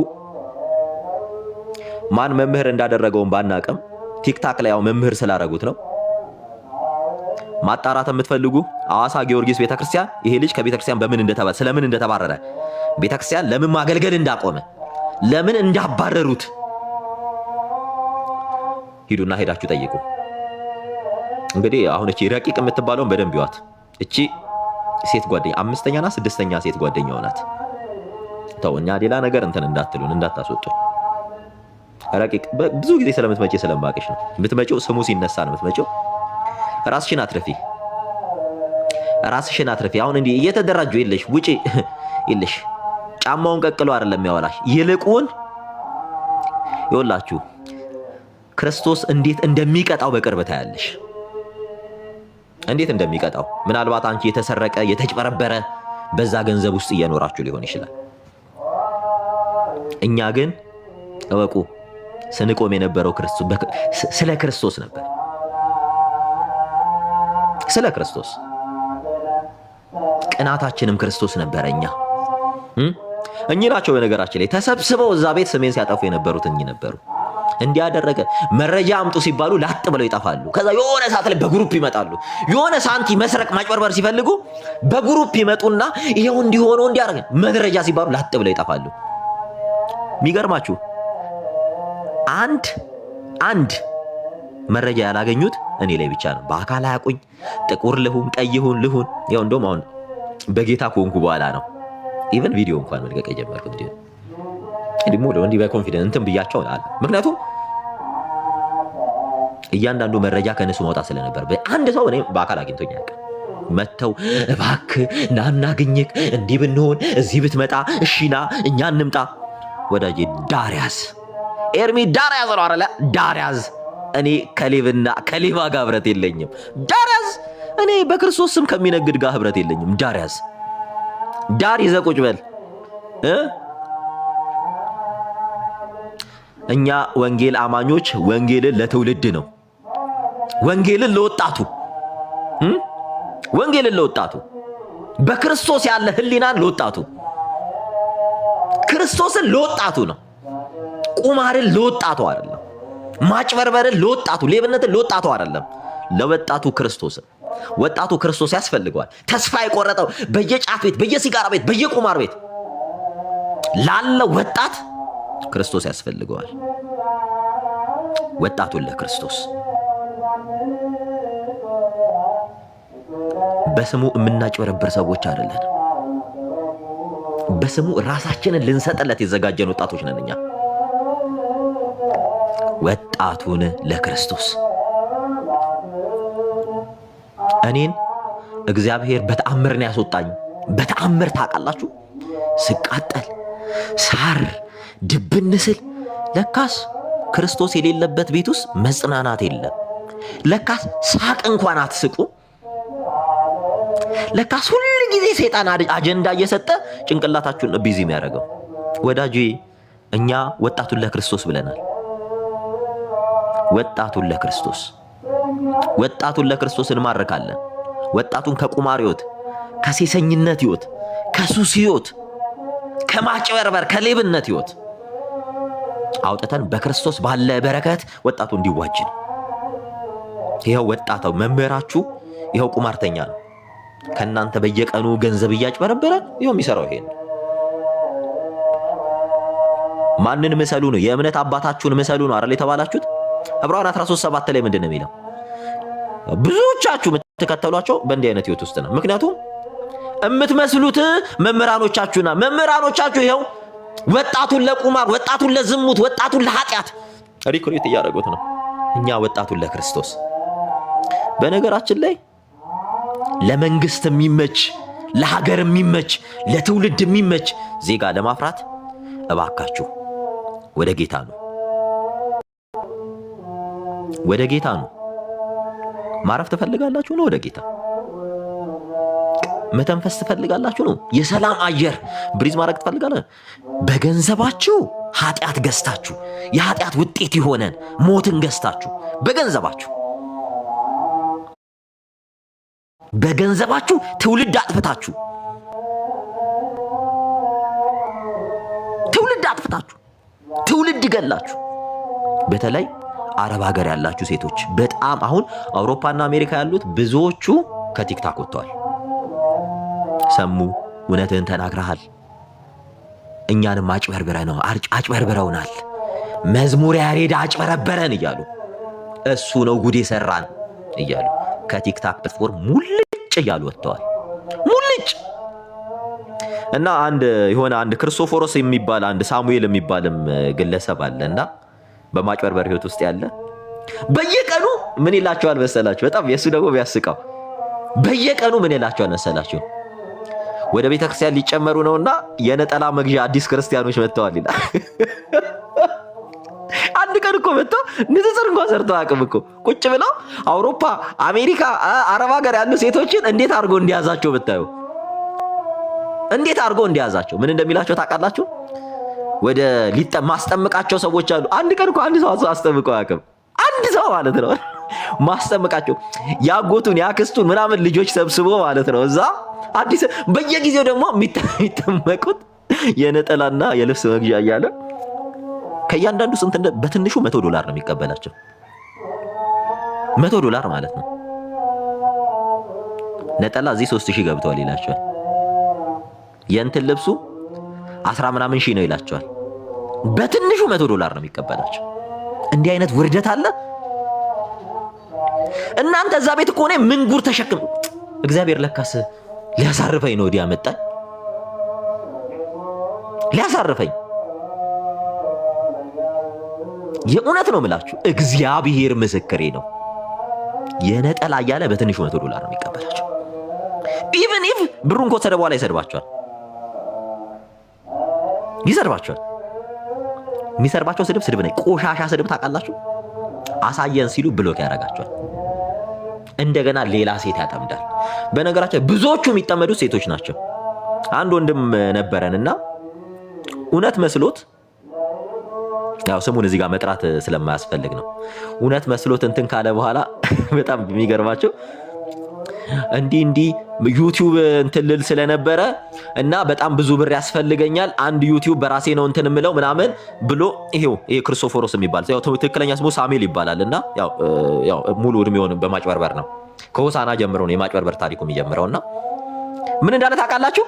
ማን መምህር እንዳደረገውን ባናቀም ቲክታክ ላይ ያው መምህር ስላደረጉት ነው። ማጣራት የምትፈልጉ አዋሳ ጊዮርጊስ ቤተክርስቲያን ይሄ ልጅ ከቤተክርስቲያን ስለምን እንደተባረረ ቤተክርስቲያን ለምን ማገልገል እንዳቆመ ለምን እንዳባረሩት ሂዱና ሄዳችሁ ጠይቁ። እንግዲህ አሁን እቺ ረቂቅ የምትባለውን በደንብ ይዋት። እቺ ሴት ጓደኛ 5ኛና 6ኛ ሴት ጓደኛው ናት። ተውኛ ሌላ ነገር እንትን እንዳትሉን እንዳታስወጡ። ረቂቅ ብዙ ጊዜ ስለምትመጪ ስለማቀሽ ነው የምትመጪው። ስሙ ሲነሳ ነው የምትመጪው። ራስሽን አትረፊ፣ ራስሽን አትረፊ። አሁን እንዲህ እየተደራጁ የለሽ ውጪ የለሽ ጫማውን ቀቅሎ አይደለም ያወላሽ። ይልቁን ይወላችሁ ክርስቶስ እንዴት እንደሚቀጣው በቅርብ ታያለሽ። እንዴት እንደሚቀጣው ምናልባት አንቺ የተሰረቀ የተጭበረበረ በዛ ገንዘብ ውስጥ እየኖራችሁ ሊሆን ይችላል። እኛ ግን እወቁ ስንቆም የነበረው ስለ ክርስቶስ ነበር። ስለ ክርስቶስ ቅናታችንም ክርስቶስ ነበር። እኚህ ናቸው በነገራችን ላይ ተሰብስበው እዛ ቤት ስሜን ሲያጠፉ የነበሩት እኚህ ነበሩ። እንዲያደረገ መረጃ አምጡ ሲባሉ ላጥ ብለው ይጠፋሉ። ከዛ የሆነ ሰዓት ላይ በግሩፕ ይመጣሉ። የሆነ ሳንቲ መስረቅ ማጭበርበር ሲፈልጉ በግሩፕ ይመጡና ይሄው እንዲሆነው እንዲያደርግ መረጃ ሲባሉ ላጥ ብለው ይጠፋሉ። የሚገርማችሁ አንድ መረጃ ያላገኙት እኔ ላይ ብቻ ነው። በአካል አያውቁኝ። ጥቁር ልሁን ቀይ ልሁን ያው እንደውም አሁን በጌታ ኮንኩ በኋላ ነው ኢቭን ቪዲዮ እንኳን መልቀቅ የጀመርኩት። ደግሞ እንዲህ በኮንፊደንስ እንትን ብያቸው አለ። ምክንያቱም እያንዳንዱ መረጃ ከነሱ ማውጣት ስለነበር አንድ ሰው እኔ በአካል አግኝቶኝ ያውቃል። መተው እባክህ ና እናግኝክ እንዲህ ብንሆን እዚህ ብትመጣ እሺና እኛ እንምጣ። ወዳጄ ዳርያዝ ኤርሚ ዳርያዝ ነው አይደለ? ዳርያዝ እኔ ከሌባ ጋር ህብረት የለኝም። ዳርያዝ እኔ በክርስቶስ ስም ከሚነግድ ጋር ህብረት የለኝም። ዳርያዝ ዳር ይዘህ ቁጭ በል እኛ ወንጌል አማኞች ወንጌልን ለትውልድ ነው። ወንጌልን ለወጣቱ ወንጌልን ለወጣቱ በክርስቶስ ያለ ህሊናን ለወጣቱ ክርስቶስን ለወጣቱ ነው። ቁማርን ለወጣቱ አይደለም። ማጭበርበርን ለወጣቱ፣ ሌብነትን ለወጣቱ አይደለም። ለወጣቱ ክርስቶስን። ወጣቱ ክርስቶስ ያስፈልገዋል። ተስፋ የቆረጠው በየጫት ቤት፣ በየሲጋራ ቤት፣ በየቁማር ቤት ላለ ወጣት ክርስቶስ ያስፈልገዋል። ወጣቱን ለክርስቶስ በስሙ የምናጭበረብር ሰዎች አይደለን። በስሙ ራሳችንን ልንሰጥለት የዘጋጀን ወጣቶች ነን እኛ። ወጣቱን ለክርስቶስ። እኔን እግዚአብሔር በተአምር ነው ያስወጣኝ። በተአምር ታውቃላችሁ፣ ስቃጠል ሳር ድብን ስል ለካስ ክርስቶስ የሌለበት ቤት ውስጥ መጽናናት የለም። ለካስ ሳቅ እንኳን አትስቁ። ለካስ ሁሉ ጊዜ ሰይጣን አጀንዳ እየሰጠ ጭንቅላታችሁን ቢዚ የሚያደርገው። ወዳጄ እኛ ወጣቱን ለክርስቶስ ብለናል። ወጣቱን ለክርስቶስ፣ ወጣቱን ለክርስቶስ እንማርካለን። ወጣቱን ከቁማር ሕይወት፣ ከሴሰኝነት ሕይወት፣ ከሱስ ሕይወት፣ ከማጭበርበር፣ ከሌብነት ሕይወት አውጥተን በክርስቶስ ባለ በረከት ወጣቱ እንዲዋጅ ነው። ይኸው ወጣቱ መምህራችሁ ይኸው ቁማርተኛ ነው። ከእናንተ በየቀኑ ገንዘብ እያጭበረበረ ይኸው የሚሰራው ይሄን። ማንን ምሰሉ ነው? የእምነት አባታችሁን ምሰሉ ነው አይደል የተባላችሁት? ዕብራውያን 13:7 ላይ ምንድን ነው የሚለው? ብዙዎቻችሁ የምትከተሏቸው በእንዲህ አይነት ሕይወት ውስጥ ነው። ምክንያቱም የምትመስሉት መምህራኖቻችሁና መምህራኖቻችሁ ይኸው ወጣቱን ለቁማር፣ ወጣቱን ለዝሙት፣ ወጣቱን ለኃጢአት ሪክሩት እያደረጉት ነው። እኛ ወጣቱን ለክርስቶስ። በነገራችን ላይ ለመንግስት የሚመች፣ ለሀገር የሚመች፣ ለትውልድ የሚመች ዜጋ ለማፍራት እባካችሁ ወደ ጌታ ነው፣ ወደ ጌታ ነው። ማረፍ ትፈልጋላችሁ ነው? ወደ ጌታ። መተንፈስ ትፈልጋላችሁ ነው? የሰላም አየር ብሪዝ ማድረግ ትፈልጋላችሁ? በገንዘባችሁ ኃጢአት ገዝታችሁ የኃጢአት ውጤት የሆነን ሞትን ገዝታችሁ በገንዘባችሁ ትውልድ አጥፍታችሁ ትውልድ ገላችሁ። በተለይ አረብ ሀገር ያላችሁ ሴቶች በጣም አሁን አውሮፓና አሜሪካ ያሉት ብዙዎቹ ከቲክታክ ወጥተዋል። ሰሙ፣ እውነትህን ተናግረሃል፣ እኛንም አጭበርብረውናል፣ መዝሙር ያሬድ አጭበረበረን እያሉ እሱ ነው ጉድ የሰራን እያሉ ከቲክታክ ፕላትፎርም ሙልጭ እያሉ ወጥተዋል። ሙልጭ እና አንድ ክርስቶፎሮስ የሚባል አንድ ሳሙኤል የሚባልም ግለሰብ አለና በማጭበርበር ህይወት ውስጥ ያለ በየቀኑ ምን ይላቸዋል መሰላችሁ? በጣም የሱ ደግሞ ቢያስቀው በየቀኑ ምን ይላቸዋል መሰላችሁ? ወደ ቤተክርስቲያን ሊጨመሩ ነውና የነጠላ መግዣ አዲስ ክርስቲያኖች መጥተዋል ይላል። አንድ ቀን እኮ መጥቶ ንጽጽር እንኳን ሰርተው አያውቅም እኮ። ቁጭ ብለው አውሮፓ፣ አሜሪካ፣ አረብ ሀገር ያሉ ሴቶችን እንዴት አድርጎ እንዲያዛቸው ብታዩ፣ እንዴት አድርጎ እንዲያዛቸው ምን እንደሚላቸው ታውቃላችሁ? ወደ ማስጠምቃቸው ሰዎች አሉ። አንድ ቀን እኮ አንድ ሰው አስጠምቀው አያውቅም። አንድ ሰው ማለት ነው ማስጠምቃቸው ያጎቱን ያክስቱን ምናምን ልጆች ሰብስቦ ማለት ነው። እዛ አዲስ በየጊዜው ደግሞ የሚጠመቁት የነጠላና የልብስ መግዣ እያለ ከእያንዳንዱ ስንት በትንሹ $100 ነው የሚቀበላቸው። $100 ማለት ነው። ነጠላ እዚህ 3000 ገብተዋል ይላቸዋል። የእንትን ልብሱ 10 ምናምን ሺህ ነው ይላቸዋል። በትንሹ $100 ነው የሚቀበላቸው። እንዲህ አይነት ውርደት አለ። እናንተ እዛ ቤት እኮ ነው ምን ጉር ተሸክም። እግዚአብሔር ለካስ ሊያሳርፈኝ ነው ወዲያ መጣ ሊያሳርፈኝ። የእውነት ነው የምላችሁ፣ እግዚአብሔር ምስክሬ ነው። የነጠላ እያለ በትንሹ $100 ነው የሚቀበላቸው። ኢቭን ኢፍ ብሩን ከወሰደ በኋላ ይሰድባቸዋል። የሚሰርባቸው ስድብ ነው። ቆሻሻ ስድብ ታውቃላችሁ። አሳየን ሲሉ ብሎክ ያደርጋቸዋል። እንደገና ሌላ ሴት ያጠምዳል። በነገራችን ብዙዎቹ የሚጠመዱት ሴቶች ናቸው። አንድ ወንድም ነበረንና እውነት መስሎት ያው ስሙን እዚህ ጋር መጥራት ስለማያስፈልግ ነው። እውነት መስሎት እንትን ካለ በኋላ በጣም የሚገርማቸው እንዲህ ዩቲዩብ እንትን ልል ስለነበረ እና በጣም ብዙ ብር ያስፈልገኛል አንድ ዩቲዩብ በራሴ ነው እንትን ምለው ምናምን ብሎ ይሄ ክርስቶፎሮስ የሚባል ያው ትክክለኛ ስሙ ሳሙኤል ይባላል እና ያው ሙሉ እድሜውን በማጭበርበር ነው ከሆሳና ጀምሮ ነው የማጭበርበር ታሪኩ የሚጀምረውና ምን እንዳለ ታውቃላችሁ?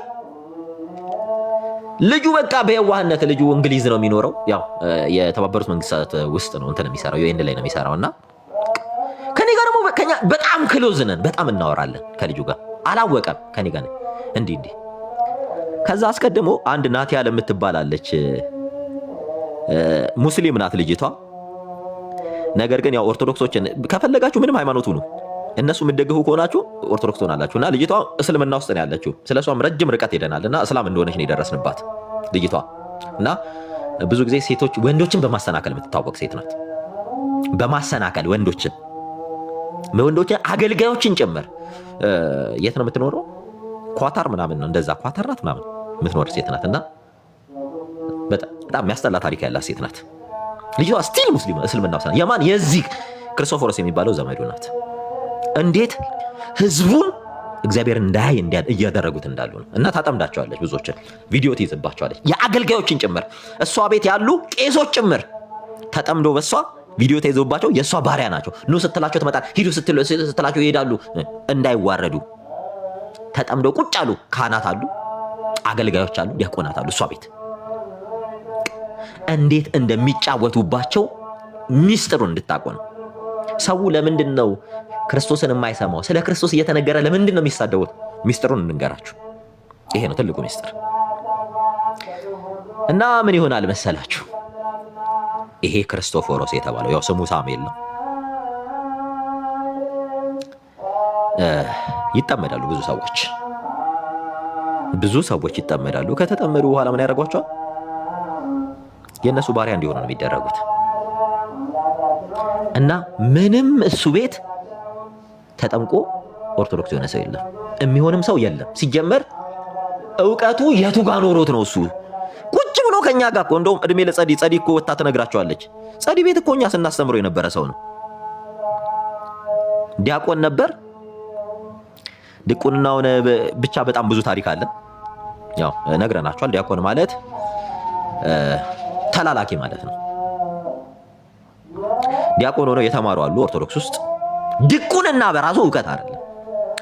ልጁ በቃ በየዋህነት ልጁ እንግሊዝ ነው የሚኖረው ያው የተባበሩት መንግስታት ውስጥ ነው እንትን የሚሰራው ዩኤን ላይ ነው የሚሰራውና ከኔ ጋር ደግሞ በጣም ክሎዝ ነን፣ በጣም እናወራለን ከልጁ ጋር አላወቀም ከኔ ጋር እንዲህ ከዛ አስቀድሞ አንድ ናት ያለ የምትባላለች ሙስሊም ናት ልጅቷ። ነገር ግን ያው ኦርቶዶክሶችን ከፈለጋችሁ ምንም ሃይማኖቱ ነው እነሱ የምትደግፉ ከሆናችሁ ኦርቶዶክስ ሆናላችሁና ልጅቷ እስልምና ውስጥ ነው ያለችው። ስለሷም ረጅም ርቀት ሄደናልና እስላም እንደሆነች ነው የደረስንባት ልጅቷ። እና ብዙ ጊዜ ሴቶች ወንዶችን በማሰናከል የምትታወቅ ሴት ናት። በማሰናከል ወንዶችን አገልጋዮችን ጭምር የት ነው የምትኖረው? ኳታር ምናምን ነው እንደዛ ኳታር ናት ምናምን የምትኖር ሴት ናት። እና በጣም የሚያስጠላ ታሪክ ያላት ሴት ናት ልጅቷ። ስቲል ሙስሊም እስልምና ውስጥ የማን የዚህ ክርስቶፎሮስ የሚባለው ዘመዱ ናት። እንዴት ህዝቡን እግዚአብሔር እንዳያይ እያደረጉት እንዳሉ ነው። እና ታጠምዳቸዋለች፣ ብዙዎችን ቪዲዮ ትይዝባቸዋለች፣ የአገልጋዮችን ጭምር እሷ ቤት ያሉ ቄሶች ጭምር ተጠምዶ በሷ ቪዲዮ ተይዞባቸው የሷ ባሪያ ናቸው። ኑ ስትላቸው ትመጣል፣ ሂዱ ስትላቸው ይሄዳሉ። እንዳይዋረዱ ተጠምደው ቁጭ አሉ። ካህናት አሉ፣ አገልጋዮች አሉ፣ ዲያቆናት አሉ። እሷ ቤት እንዴት እንደሚጫወቱባቸው ሚስጥሩን እንድታውቁ ነው። ሰው ለምንድን ነው ክርስቶስን የማይሰማው? ስለ ክርስቶስ እየተነገረ ለምንድን ነው የሚሳደቡት? ሚስጥሩን እንንገራችሁ። ይሄ ነው ትልቁ ሚስጥር። እና ምን ይሆናል መሰላችሁ? ይሄ ክርስቶፎሮስ የተባለው ያው ስሙ ሳሙኤል ነው። ይጠመዳሉ ብዙ ሰዎች ይጠመዳሉ። ከተጠመዱ በኋላ ምን ያደርጓቸዋል? የእነሱ ባሪያ እንዲሆኑ ነው የሚደረጉት። እና ምንም እሱ ቤት ተጠምቆ ኦርቶዶክስ የሆነ ሰው የለም፣ የሚሆንም ሰው የለም። ሲጀመር ዕውቀቱ የቱ ጋር ኖሮት ነው እሱ ቁጭ ብሎ ከኛ ጋር እኮ እንደውም እድሜ ለጸዲ እኮ ወጣ ትነግራቸዋለች። ጸዲ ቤት እኮ እኛ ስናስተምረው የነበረ ሰው ነው። ዲያቆን ነበር። ዲቁንናውን ብቻ በጣም ብዙ ታሪክ አለ። ያው ነግረናቸዋል። ዲያቆን ማለት ተላላኪ ማለት ነው። ዲያቆን ሆነው የተማሩ አሉ ኦርቶዶክስ ውስጥ። ዲቁንና በራሱ ዕውቀት አይደለም።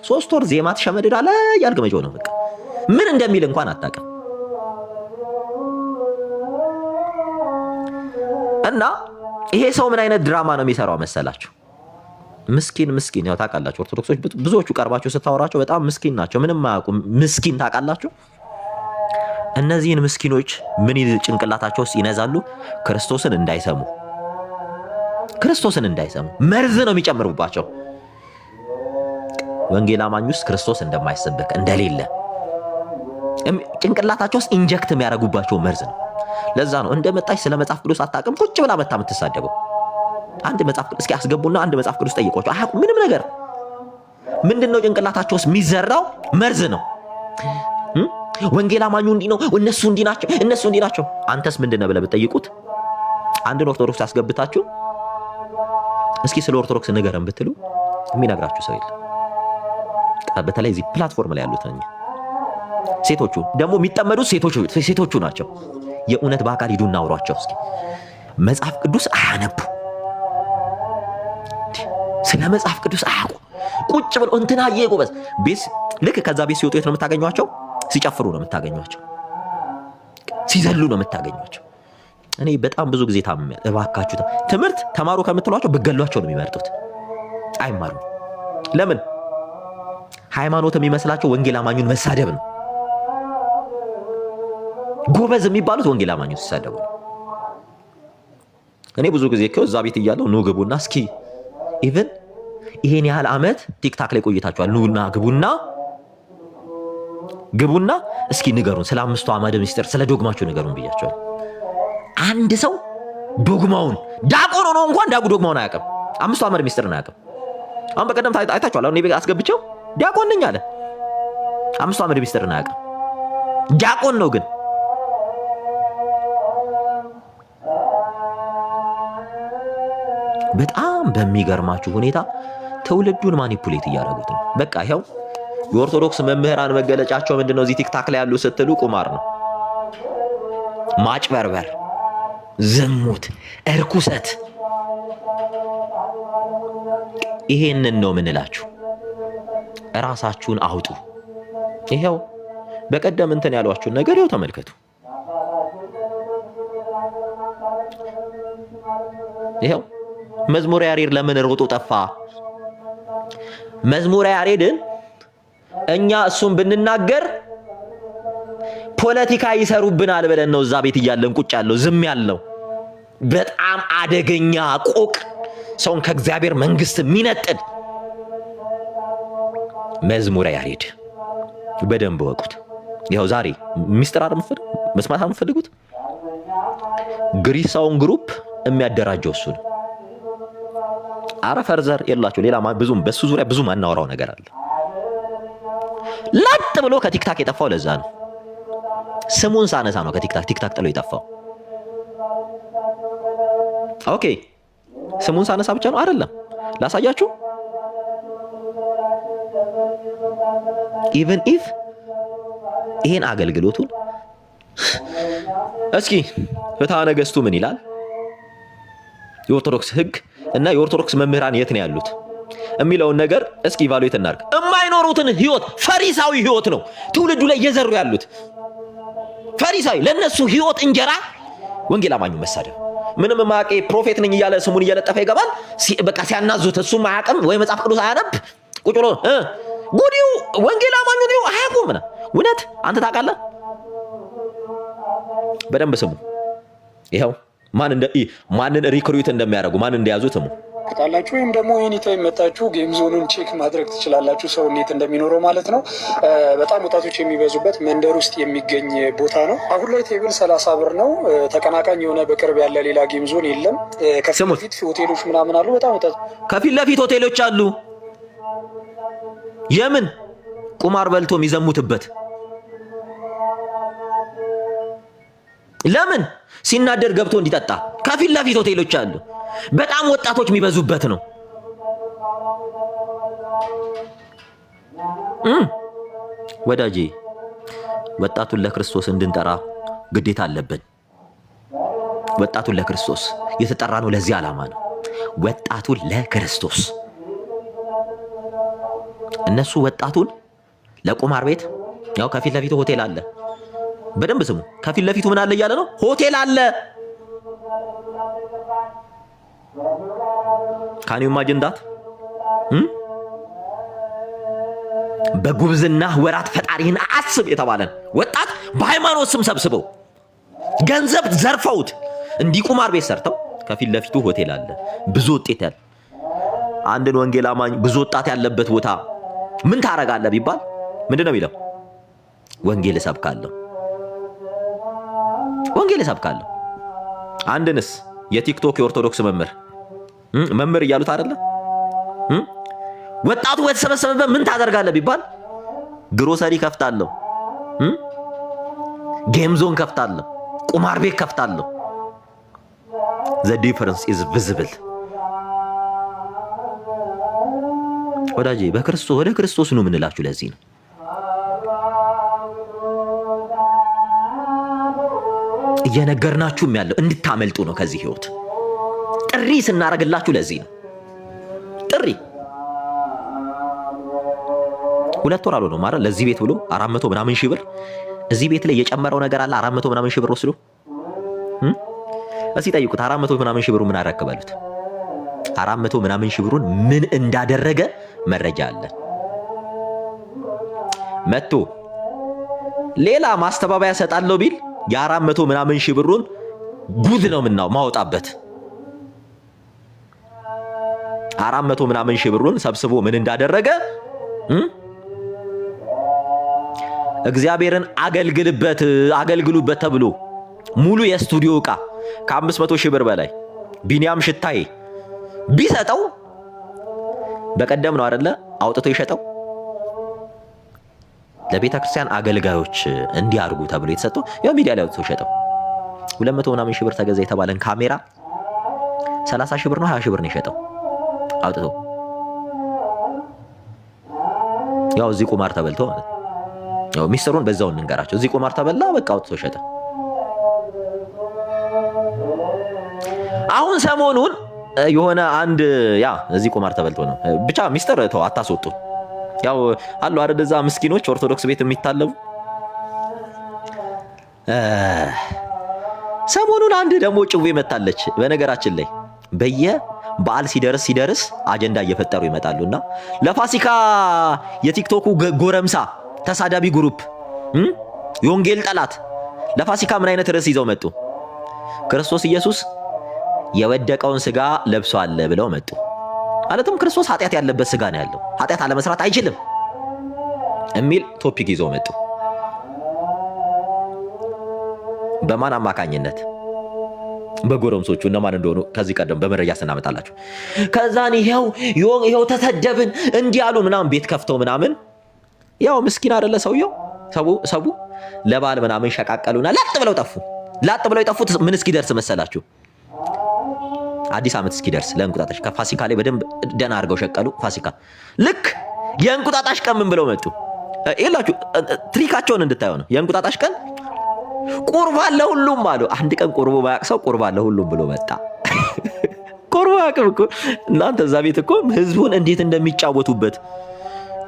3 ወር ዜማ ትሸመድዳለህ ያልክ መጮህ ነው በቃ። ምን እንደሚል እንኳን አታውቅም። እና ይሄ ሰው ምን አይነት ድራማ ነው የሚሰራው መሰላችሁ? ምስኪን ያው ታውቃላችሁ፣ ኦርቶዶክሶች ብዙዎቹ ቀርባቸው ስታወራቸው በጣም ምስኪን ናቸው፣ ምንም አያውቁም። ምስኪን ታውቃላችሁ? እነዚህን ምስኪኖች ምን ጭንቅላታቸው ውስጥ ይነዛሉ? ክርስቶስን እንዳይሰሙ መርዝ ነው የሚጨምሩባቸው። ወንጌል አማኝ ውስጥ ክርስቶስ እንደማይሰበክ እንደሌለ ጭንቅላታቸው ውስጥ ኢንጀክት የሚያደርጉባቸው መርዝ ነው። ለዛ ነው እንደመጣች ስለ መጽሐፍ ቅዱስ አታውቅም ቁጭ ብላ መታ የምትሳደበው። አንድ መጽሐፍ ቅዱስ እስኪ አስገቡና አንድ መጽሐፍ ቅዱስ ጠይቋቸው፣ አያውቁም ምንም ነገር። ምንድነው ጭንቅላታቸው ውስጥ የሚዘራው መርዝ ነው። ወንጌል አማኙ እንዲህ ነው፣ እነሱ እንዲህ ናቸው። አንተስ ምንድነው ብለህ ብትጠይቁት አንድን ኦርቶዶክስ አስገብታችሁ እስኪ ስለ ኦርቶዶክስ ንገረን ብትሉ የሚነግራችሁ ሰው የለም። በተለይ እዚህ ፕላትፎርም ላይ ያሉት ሴቶቹ ደግሞ የሚጠመዱት ሴቶቹ ናቸው። የእውነት በአካል ሂዱና አውሯቸው እስኪ። መጽሐፍ ቅዱስ አያነቡ፣ ስለ መጽሐፍ ቅዱስ አያውቁ። ቁጭ ብለው እንትና ጎበዝ ቤት ልክ ከዛ ቤት ሲወጡ የት ነው የምታገኟቸው? ሲጨፍሩ ነው የምታገኟቸው፣ ሲዘሉ ነው የምታገኟቸው። እኔ በጣም ብዙ ጊዜ ታምሜያለሁ። እባካችሁ ትምህርት ተማሩ ከምትሏቸው ብገሏቸው ነው የሚመርጡት። አይማሩም። ለምን? ሃይማኖት የሚመስላቸው ወንጌል አማኙን መሳደብ ነው። ጎበዝ የሚባሉት ወንጌል አማኙን ሲሳደቡ ነው። እኔ ብዙ ጊዜ እኮ እዛ ቤት እያለሁ ኑ ግቡና እስኪ ኢቭን ይሄን ያህል ዓመት ቲክታክ ላይ ቆይታችኋል፣ ኑና ግቡና እስኪ ንገሩን ስለ 5ቱ አዕማደ ምስጢር ስለ ዶግማችሁ ንገሩን ብያቸዋል። አንድ ሰው ዶግማውን ዲያቆን ሆኖ እንኳን ዶግማውን አያውቅም። 5ቱ አዕማደ ምስጢርን አያውቅም። አሁን በቀደም አይታችኋል። አሁን እኔ አስገብቼው ዲያቆን ነኝ አለ። 5ቱ አዕማደ ምስጢርን አያውቅም። ዲያቆን ነው ግን በጣም በሚገርማችሁ ሁኔታ ትውልዱን ማኒፑሌት እያደረጉት ነው። በቃ ይኸው የኦርቶዶክስ መምህራን መገለጫቸው ምንድነው? እዚህ ቲክታክ ላይ ያሉ ስትሉ ቁማር ነው፣ ማጭበርበር፣ ዝሙት፣ እርኩሰት። ይሄንን ነው ምንላችሁ። ራሳችሁን አውጡ። ይሄው በቀደም እንትን ያሏችሁን ነገር ይኸው ተመልከቱ። ይሄው መዝሙረ ያሬድ ለምን ሮጦ ጠፋ? መዝሙረ ያሬድን እኛ እሱን ብንናገር ፖለቲካ ይሰሩብናል ብለን ነው እዛ ቤት እያለን ቁጭ ያለው ዝም ያለው። በጣም አደገኛ ቆቅ፣ ሰውን ከእግዚአብሔር መንግስት የሚነጥል መዝሙረ ያሬድ በደንብ ወቁት። ይኸው ዛሬ ሚስጥር መስማት የምትፈልጉት ግሪሳውን ግሩፕ የሚያደራጀው እሱ ነው። አረ ፈርዘር የላቸው ሌላ ብዙም በሱ ዙሪያ ብዙ ማናወራው ነገር አለ። ለጥ ብሎ ከቲክታክ የጠፋው ለዛ ነው። ስሙን ሳነሳ ነው ከቲክታክ ጥሎ የጠፋው። ኦኬ ስሙን ሳነሳ ብቻ ነው አይደለም፣ ላሳያችሁ። ኢቭን ኢፍ ይሄን አገልግሎቱን እስኪ ፍትሐ ነገሥቱ ምን ይላል? የኦርቶዶክስ ህግ እና የኦርቶዶክስ መምህራን የት ነው ያሉት የሚለውን ነገር እስኪ ኢቫሉዌት እናድርግ። የማይኖሩትን ህይወት ፈሪሳዊ ህይወት ነው ትውልዱ ላይ እየዘሩ ያሉት። ፈሪሳዊ ለነሱ ህይወት እንጀራ ወንጌል አማኙ መሳደብ። ምንም ማቄ ፕሮፌት ነኝ እያለ ስሙን እየለጠፈ ይገባል። በቃ ሲያናዙት እሱም አያውቅም ወይ መጽሐፍ ቅዱስ አያነብ ቁጭ ብሎ ጉዲው ወንጌል አማኙ ነው አያውቁም። እውነት አንተ ታውቃለህ? በደንብ ስሙ። ይኸው ማንን ሪክሩት እንደሚያደርጉ ማን እንደያዙ ስሙ። ታላችሁ ወይም ደግሞ ኤኒ ታይም መጣችሁ ጌም ዞኑን ቼክ ማድረግ ትችላላችሁ። ሰው እንዴት እንደሚኖረው ማለት ነው። በጣም ወጣቶች የሚበዙበት መንደር ውስጥ የሚገኝ ቦታ ነው። አሁን ላይ ቴብል 30 ብር ነው። ተቀናቃኝ የሆነ በቅርብ ያለ ሌላ ጌም ዞን የለም። ከፊት ለፊት ሆቴሎች ምናምን አሉ። በጣም ወጣት ከፊት ለፊት ሆቴሎች አሉ። የምን ቁማር በልቶ የሚዘሙትበት ለምን ሲናደር ገብቶ እንዲጠጣ ከፊት ለፊት ሆቴሎች አሉ። በጣም ወጣቶች የሚበዙበት ነው። ወዳጄ ወጣቱን ለክርስቶስ እንድንጠራ ግዴታ አለብን። ወጣቱን ለክርስቶስ የተጠራ ነው። ለዚህ ዓላማ ነው። ወጣቱን ለክርስቶስ እነሱ ወጣቱን ለቁማር ቤት ያው ከፊት ለፊቱ ሆቴል አለ። በደንብ ስሙ። ከፊት ለፊቱ ምን አለ እያለ ነው? ሆቴል አለ። ካኒው ማጅንዳት በጉብዝና ወራት ፈጣሪን አስብ የተባለን ወጣት በሃይማኖት ስም ሰብስበው ገንዘብ ዘርፈውት እንዲህ ቁማር ቤት ሰርተው ከፊት ለፊቱ ሆቴል አለ። ብዙ ውጤት ያለ አንድን ወንጌል አማኝ ብዙ ወጣት ያለበት ቦታ ምን ታረጋለህ ቢባል ምንድነው የሚለው? ወንጌል እሰብካለሁ፣ ወንጌል እሰብካለሁ። አንድንስ የቲክቶክ የኦርቶዶክስ መምህር እያሉት አይደለ? ወጣቱ በተሰበሰበበት ምን ታደርጋለህ ቢባል ግሮሰሪ ከፍታለሁ፣ ጌም ዞን ከፍታለሁ፣ ቁማር ቤት ከፍታለሁ። the difference is visible። ወዳጄ በክርስቶስ ወደ ክርስቶስ ነው የምንላችሁ ለዚህ ነው። እየነገርናችሁም ያለው እንድታመልጡ ነው ከዚህ ህይወት። ጥሪ ስናረግላችሁ ለዚህ ነው። ጥሪ 2 ወር አልሆነውም ማለት ለዚህ ቤት ብሎ 400 ምናምን ሺህ ብር እዚህ ቤት ላይ የጨመረው ነገር አለ። 400 ምናምን ሺህ ብር ወስዶ እስኪ ጠይቁት። 400 ምናምን ሺህ ብሩ ምን አደረክ በሉት። 400 ምናምን ሺህ ብሩን ምን እንዳደረገ መረጃ አለ። መጥቶ ሌላ ማስተባበያ ሰጣለሁ ቢል የ400 ምናምን ሺህ ብሩን ጉድ ነው ማውጣበት። 400 ምናምን ሺህ ብሩን ሰብስቦ ምን እንዳደረገ እግዚአብሔርን አገልግሉበት ተብሎ ሙሉ የስቱዲዮ ዕቃ ከ500 ሺህ ብር በላይ ቢኒያም ሽታዬ ቢሰጠው በቀደም ነው አይደለ አውጥቶ ይሸጠው። ለቤተ ክርስቲያን አገልጋዮች እንዲያርጉ ተብሎ የተሰጠው ያው ሚዲያ ላይ አውጥቶ ይሸጠው። 200 ምናምን ሺህ ብር ተገዛ የተባለን ካሜራ 30 ሺህ ብር ነው 20 ሺህ ብር ነው የሸጠው አውጥቶ። ያው እዚህ ቁማር ተበልቶ ማለት ያው ሚስጥሩን በዛው እንንገራቸው። እዚህ ቁማር ተበላ፣ በቃ አውጥቶ ሸጠ። አሁን ሰሞኑን የሆነ አንድ ያ እዚህ ቁማር ተበልቶ ነው ብቻ ሚስጥር ተው አታስወጡ። ያው አሉ አይደል እዛ ምስኪኖች ኦርቶዶክስ ቤት የሚታለቡ። ሰሞኑን አንድ ደግሞ ጭዌ መታለች። በነገራችን ላይ በዓል ሲደርስ አጀንዳ እየፈጠሩ ይመጣሉና ለፋሲካ የቲክቶኩ ጎረምሳ ተሳዳቢ ግሩፕ የወንጌል ጠላት ለፋሲካ ምን አይነት ርዕስ ይዘው መጡ? ክርስቶስ ኢየሱስ የወደቀውን ስጋ ለብሷል ብለው መጡ። ማለትም ክርስቶስ ኃጢአት ያለበት ስጋ ነው ያለው፣ ኃጢአት አለመስራት አይችልም የሚል ቶፒክ ይዘው መጡ። በማን አማካኝነት? በጎረምሶቹ እነማን እንደሆኑ ከዚህ ቀደም በመረጃ ስናመጣላችሁ። ከዛን ይሄው ተሰደብን እንዲያሉ ምናምን ቤት ከፍተው ምናምን ያው ምስኪን አይደለ ሰውየው ሰቡ ለባል ምናምን ሸቃቀሉና ላጥ ብለው የጠፉት ምን እስኪደርስ መሰላችሁ? አዲስ ዓመት እስኪደርስ ለእንቁጣጣሽ ከፋሲካ ላይ በደንብ ደና አድርገው ሸቀሉ። ፋሲካ ልክ የእንቁጣጣሽ ቀን ምን ብለው መጡ? ይላችሁ ትሪካቸውን እንድታዩ ነው። የእንቁጣጣሽ ቀን ቁርባን ለሁሉም አሉ። አንድ ቀን ቁርቦ ማያቅ ሰው ቁርባን ለሁሉም ብሎ መጣ። ቁርቦ አቅም እኮ እናንተ እዛ ቤት እኮ ህዝቡን እንዴት እንደሚጫወቱበት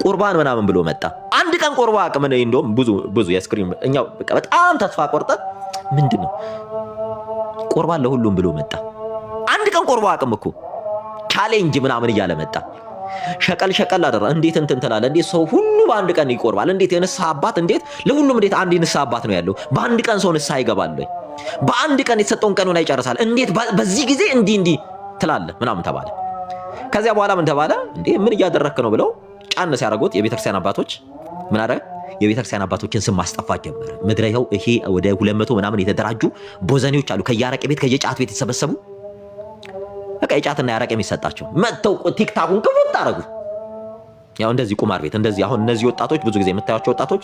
ቁርባን ምናምን ብሎ መጣ። አንድ ቀን ቁርቦ አቅም ነው። እንደውም ብዙ የስክሪን እኛው በጣም ተስፋ ቆርጠን ምንድነው ቁርባን ለሁሉም ብሎ መጣ። አንድ ቀን ቁርቦ አቅም እኮ ቻሌንጅ ምናምን እያለ መጣ። ሸቀል አደረ። እንዴት እንትን ትላለህ? እንዴት ሰው ሁሉ በአንድ ቀን ይቆርባል? እንዴት የንስሐ አባት እንዴት ለሁሉም እንዴት አንድ የንስሐ አባት ነው ያለው? በአንድ ቀን ሰው ንስሐ ይገባል ወይ? በአንድ ቀን የተሰጠውን ቀኑን ይጨርሳል? እንዴት በዚህ ጊዜ እንዲህ ትላለህ ምናምን ተባለ። ከዚያ በኋላ ምን ተባለ? እንዴ ምን እያደረክ ነው ብለው ጫን ሲያደርጉት የቤተክርስቲያን አባቶች ምን አደረገ? የቤተክርስቲያን አባቶችን ስም ማስጠፋት ጀመረ። ምድረው ይሄ ወደ 200 ምናምን የተደራጁ ቦዘኔዎች አሉ። ከያረቄ ቤት ከየጫት ቤት የተሰበሰቡ በቃ የጫትና ያረቄ የሚሰጣቸው መጥተው ቲክታኩን ክፉት አደረጉ። ያው እንደዚህ ቁማር ቤት እንደዚህ አሁን እነዚህ ወጣቶች ብዙ ጊዜ የምታያቸው ወጣቶች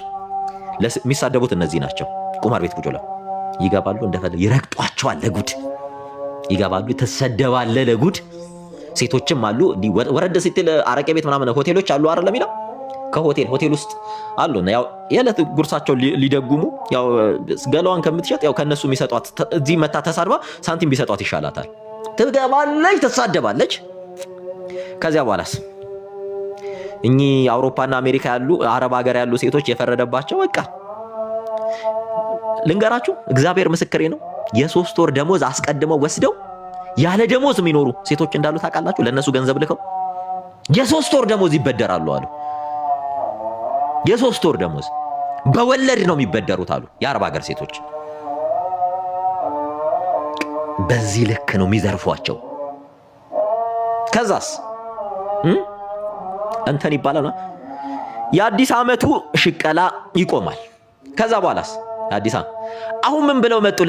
የሚሳደቡት እነዚህ ናቸው። ቁማር ቤት ቁጭ ብለው ይገባሉ፣ እንደፈለጉ ይረግጧቸዋል። ለጉድ ይገባሉ፣ ተሰደባለ ለጉድ። ሴቶችም አሉ ወረደ ስትል አረቄ ቤት ምናምን ሆቴሎች አሉ አይደል የሚለው ከሆቴል ውስጥ አሉ። ያው የዕለት ጉርሳቸው ሊደጉሙ ያው ገላዋን ከምትሸጥ ያው ከነሱ የሚሰጧት እዚህ መታ ተሳድባ ሳንቲም ቢሰጧት ይሻላታል። ትገባለች፣ ተሳደባለች። ከዚያ በኋላስ እኚህ አውሮፓና አሜሪካ ያሉ አረብ ሀገር ያሉ ሴቶች የፈረደባቸው በቃ ልንገራችሁ፣ እግዚአብሔር ምስክሬ ነው። የ3 ወር ደሞዝ አስቀድመው ወስደው ያለ ደሞዝ የሚኖሩ ሴቶች እንዳሉ ታውቃላችሁ። ለነሱ ገንዘብ ልከው የ3 ወር ደሞዝ ይበደራሉ አሉ። የ3 ወር ደሞዝ በወለድ ነው የሚበደሩት አሉ የአረብ ሀገር ሴቶች። በዚህ ልክ ነው የሚዘርፏቸው። ከዛስ እንትን ይባላል የአዲስ ዓመቱ ሽቀላ ይቆማል። ከዛ በኋላስ አዲስ አሁን ምን ብለው መጡ?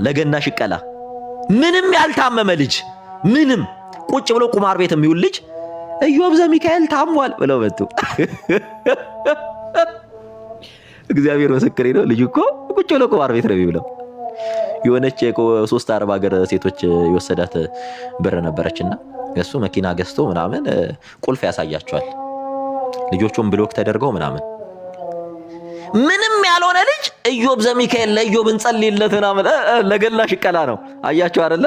ለገና ሽቀላ ምንም ያልታመመ ልጅ ምንም ቁጭ ብሎ ቁማር ቤት የሚውል ልጅ ኢዮብ ዘሚካኤል ታሟል ብለው መጡ። እግዚአብሔር ምስክሬ ነው። ልጅ እኮ ቁጭ ብሎ ቁማር ቤት ነው የሚውለው። የሆነች 3 አረብ ሀገር ሴቶች የወሰዳት ብር ነበረችና እሱ መኪና ገዝቶ ምናምን ቁልፍ ያሳያቸዋል። ልጆቹም ብሎክ ተደርገው ምናምን ምንም ያልሆነ ልጅ ኢዮብ ዘሚካኤል ለኢዮብ እንጸልይለት ምናምን ለገና ሽቀላ ነው። አያችሁ አይደለ?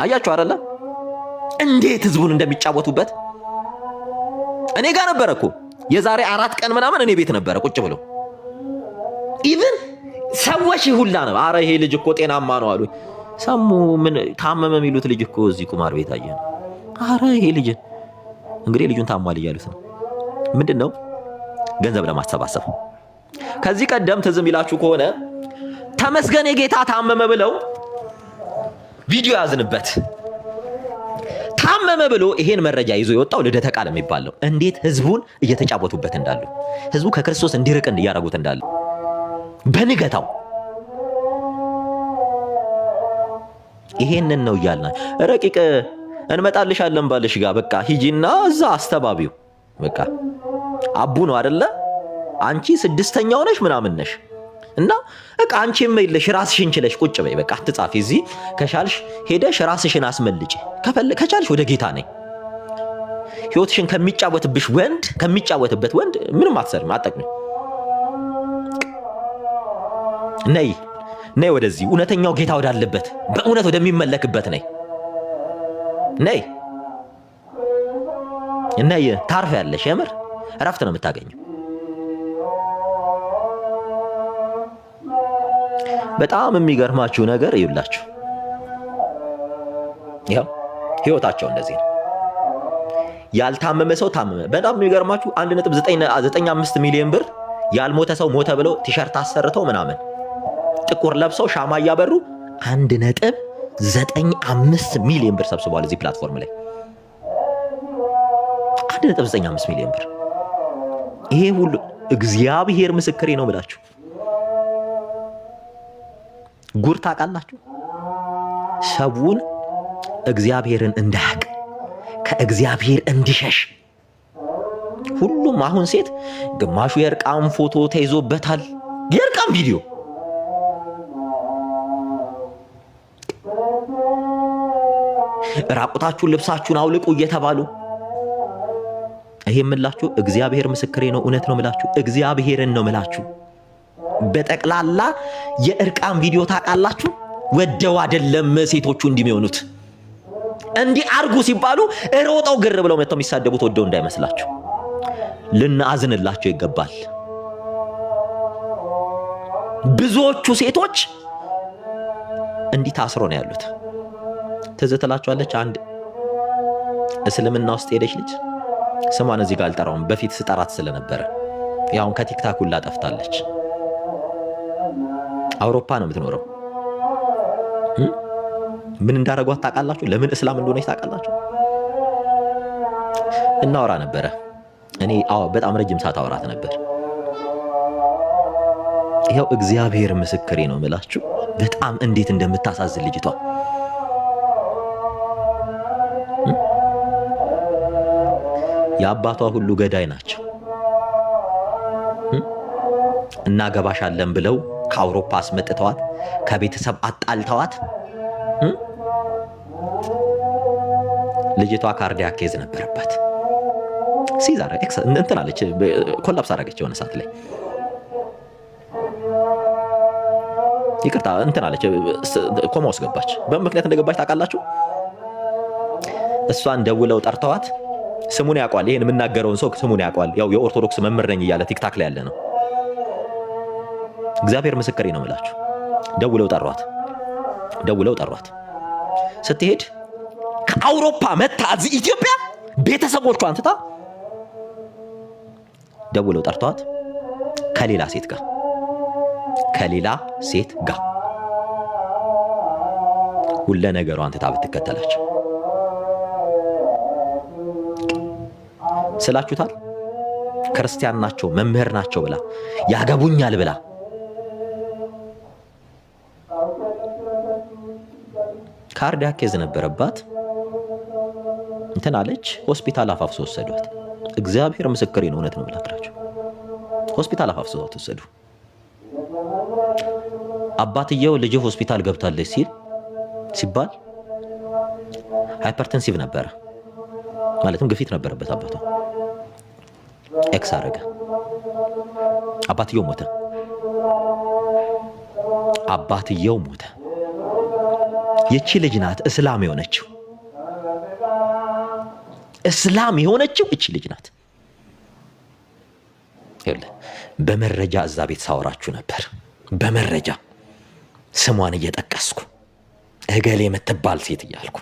አያችሁ አይደለ? እንዴት ህዝቡን እንደሚጫወቱበት። እኔ ጋር ነበረ እኮ የዛሬ 4 ቀን ምናምን እኔ ቤት ነበረ ቁጭ ብሎ ኢቭን ሰዎች ሁላ ነው አረ ይሄ ልጅ እኮ ጤናማ ነው አሉ። ሰሙ ምን ታመመ የሚሉት ልጅ እኮ እዚህ ቁማር ቤት አየን። አረ ይሄ ልጅ እንግዲህ ልጁን ታሟል እያሉት ነው። ምንድነው? ገንዘብ ለማሰባሰብ። ከዚህ ቀደም ትዝም ይላችሁ ከሆነ ተመስገን የጌታ ታመመ ብለው ቪዲዮ ያዝንበት። ታመመ ብሎ ይሄን መረጃ ይዞ የወጣው ልደተ ቃል የሚባለው እንዴት ህዝቡን እየተጫወቱበት እንዳሉ፣ ህዝቡ ከክርስቶስ እንዲርቅ እንዲያረጉት እንዳሉ በንገታው ይሄንን ነው እያልና ረቂቅ እንመጣልሻለን ባልሽ ጋር በቃ ሂጂና እዛ አስተባቢው በቃ አቡ ነው አይደለ? አንቺ 6ኛው ነሽ ምናምን ነሽ እና በቃ አንቺም ይልሽ ራስሽን ችለሽ ቁጭ በይ። በቃ አትጻፊ እዚህ። ከቻልሽ ሄደሽ ራስሽን አስመልጪ። ከቻልሽ ወደ ጌታ ነኝ። ህይወትሽን ከሚጫወትበት ወንድ ምንም አትሰርም፣ አትጠቅሚ። ነይ ወደዚህ እውነተኛው ጌታ ወዳለበት በእውነት ወደሚመለክበት ነይ። ታርፊያለሽ። የምር እረፍት ነው የምታገኘው። በጣም የሚገርማችሁ ነገር ይውላችሁ፣ ያው ህይወታቸው እንደዚህ ነው። ያልታመመ ሰው ታመመ። በጣም የሚገርማችሁ 1.95 ሚሊዮን ብር ያልሞተ ሰው ሞተ ብለው ቲሸርት አሰርተው ምናምን ጥቁር ለብሰው ሻማ እያበሩ 1.95 ሚሊዮን ብር ሰብስበዋል እዚህ ፕላትፎርም ላይ 1.95 ሚሊዮን ብር። ይሄ ሁሉ እግዚአብሔር ምስክሬ ነው ብላችሁ ጉር ታውቃላችሁ። ሰውን እግዚአብሔርን እንዳያውቅ ከእግዚአብሔር እንዲሸሽ ሁሉም አሁን ሴት ግማሹ የእርቃም ፎቶ ተይዞበታል፣ የእርቃም ቪዲዮ። ራቁታችሁን ልብሳችሁን አውልቁ እየተባሉ ይሄ የምላችሁ እግዚአብሔር ምስክሬ ነው፣ እውነት ነው ምላችሁ፣ እግዚአብሔርን ነው ምላችሁ። በጠቅላላ የእርቃም ቪዲዮ ታውቃላችሁ። ወደው አይደለም ሴቶቹ እንዲሚሆኑት እንዲህ አርጉ ሲባሉ ሮጠው ግር ብለው መጥተው የሚሳደቡት ወደው እንዳይመስላችሁ። ልናዝንላቸው ይገባል። ብዙዎቹ ሴቶች እንዲህ ታስሮ ነው ያሉት። ትዝ ትላችኋለች አንድ እስልምና ውስጥ ሄደች ልጅ፣ ስሟን እዚህ ጋር አልጠራውም፣ በፊት ስጠራት ስለነበረ ያውን ከቲክታክ ሁላ ጠፍታለች። አውሮፓ ነው የምትኖረው። ምን እንዳረጓት ታውቃላችሁ? ለምን እስላም እንደሆነች ታውቃላችሁ? እናወራ ነበረ። እኔ በጣም ረጅም ሰዓት አወራት ነበር። ይሄው እግዚአብሔር ምስክሬ ነው የምላችሁ በጣም እንዴት እንደምታሳዝን ልጅቷ። የአባቷ ሁሉ ገዳይ ናቸው። እናገባሻለን ብለው ከአውሮፓ አስመጥተዋት ከቤተሰብ አጣልተዋት ልጅቷ ካርዲያክ ኬዝ ነበረባት። ሲዛር እንትን አለች፣ ኮላፕስ አደረገች የሆነ ሰዓት ላይ። ይቅርታ እንትን አለች፣ ኮማ ውስጥ ገባች። በምክንያት እንደገባች ታውቃላችሁ? እሷን ደውለው ጠርተዋት፣ ስሙን ያውቋል፣ ይሄን የምናገረውን ሰው ስሙን ያውቋል። ያው የኦርቶዶክስ መምህር ነኝ እያለ ቲክታክ ላይ ያለ ነው። እግዚአብሔር ምስክሬ ነው የምላችሁ። ደውለው ጠሯት። ስትሄድ ከአውሮፓ መታ እዚህ ኢትዮጵያ ቤተሰቦቿን ትታ ደውለው ጠርተዋት ከሌላ ሴት ጋር ሁሉ ነገሯን ትታ ብትከተላቸው ስላችሁታል። ክርስቲያን ናቸው መምህር ናቸው ብላ ያገቡኛል ብላ ካርዲያክ ኬዝ ነበረባት። እንትን አለች፣ ሆስፒታል አፋፍሶ ወሰዷት። እግዚአብሔር ምስክሬ ነው፣ እውነት ነው ብላችሁ ሆስፒታል አፋፍሶ ወሰዱ። አባትየው ልጅ ሆስፒታል ገብታለች ሲባል ሃይፐርቴንሲቭ ነበረ፣ ማለትም ግፊት ነበረበት አባቷ። ኤክስ አረገ፣ አባትየው ሞተ። የቺ ልጅ ናት እስላም የሆነችው እቺ ልጅ ናት። በመረጃ እዛ ቤት ሳወራችሁ ነበር። በመረጃ ስሟን እየጠቀስኩ እገሌ የምትባል ሴት እያልኩ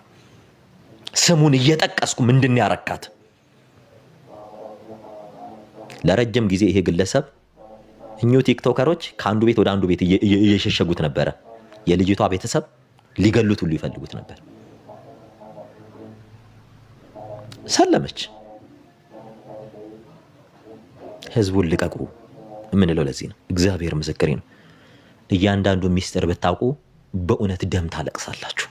ስሙን እየጠቀስኩ ምንድን ያረካት? ለረጅም ጊዜ ይሄ ግለሰብ እኙ ቲክቶከሮች ከአንዱ ቤት ወደ አንዱ ቤት እየሸሸጉት ነበረ። የልጅቷ ቤተሰብ ሊገሉት ሁሉ ይፈልጉት ነበር። ሰለመች። ህዝቡን ልቀቁ የምንለው ለዚህ ነው። እግዚአብሔር ምስክሬ ነው። እያንዳንዱ ሚስጥር ብታውቁ በእውነት ደም ታለቅሳላችሁ።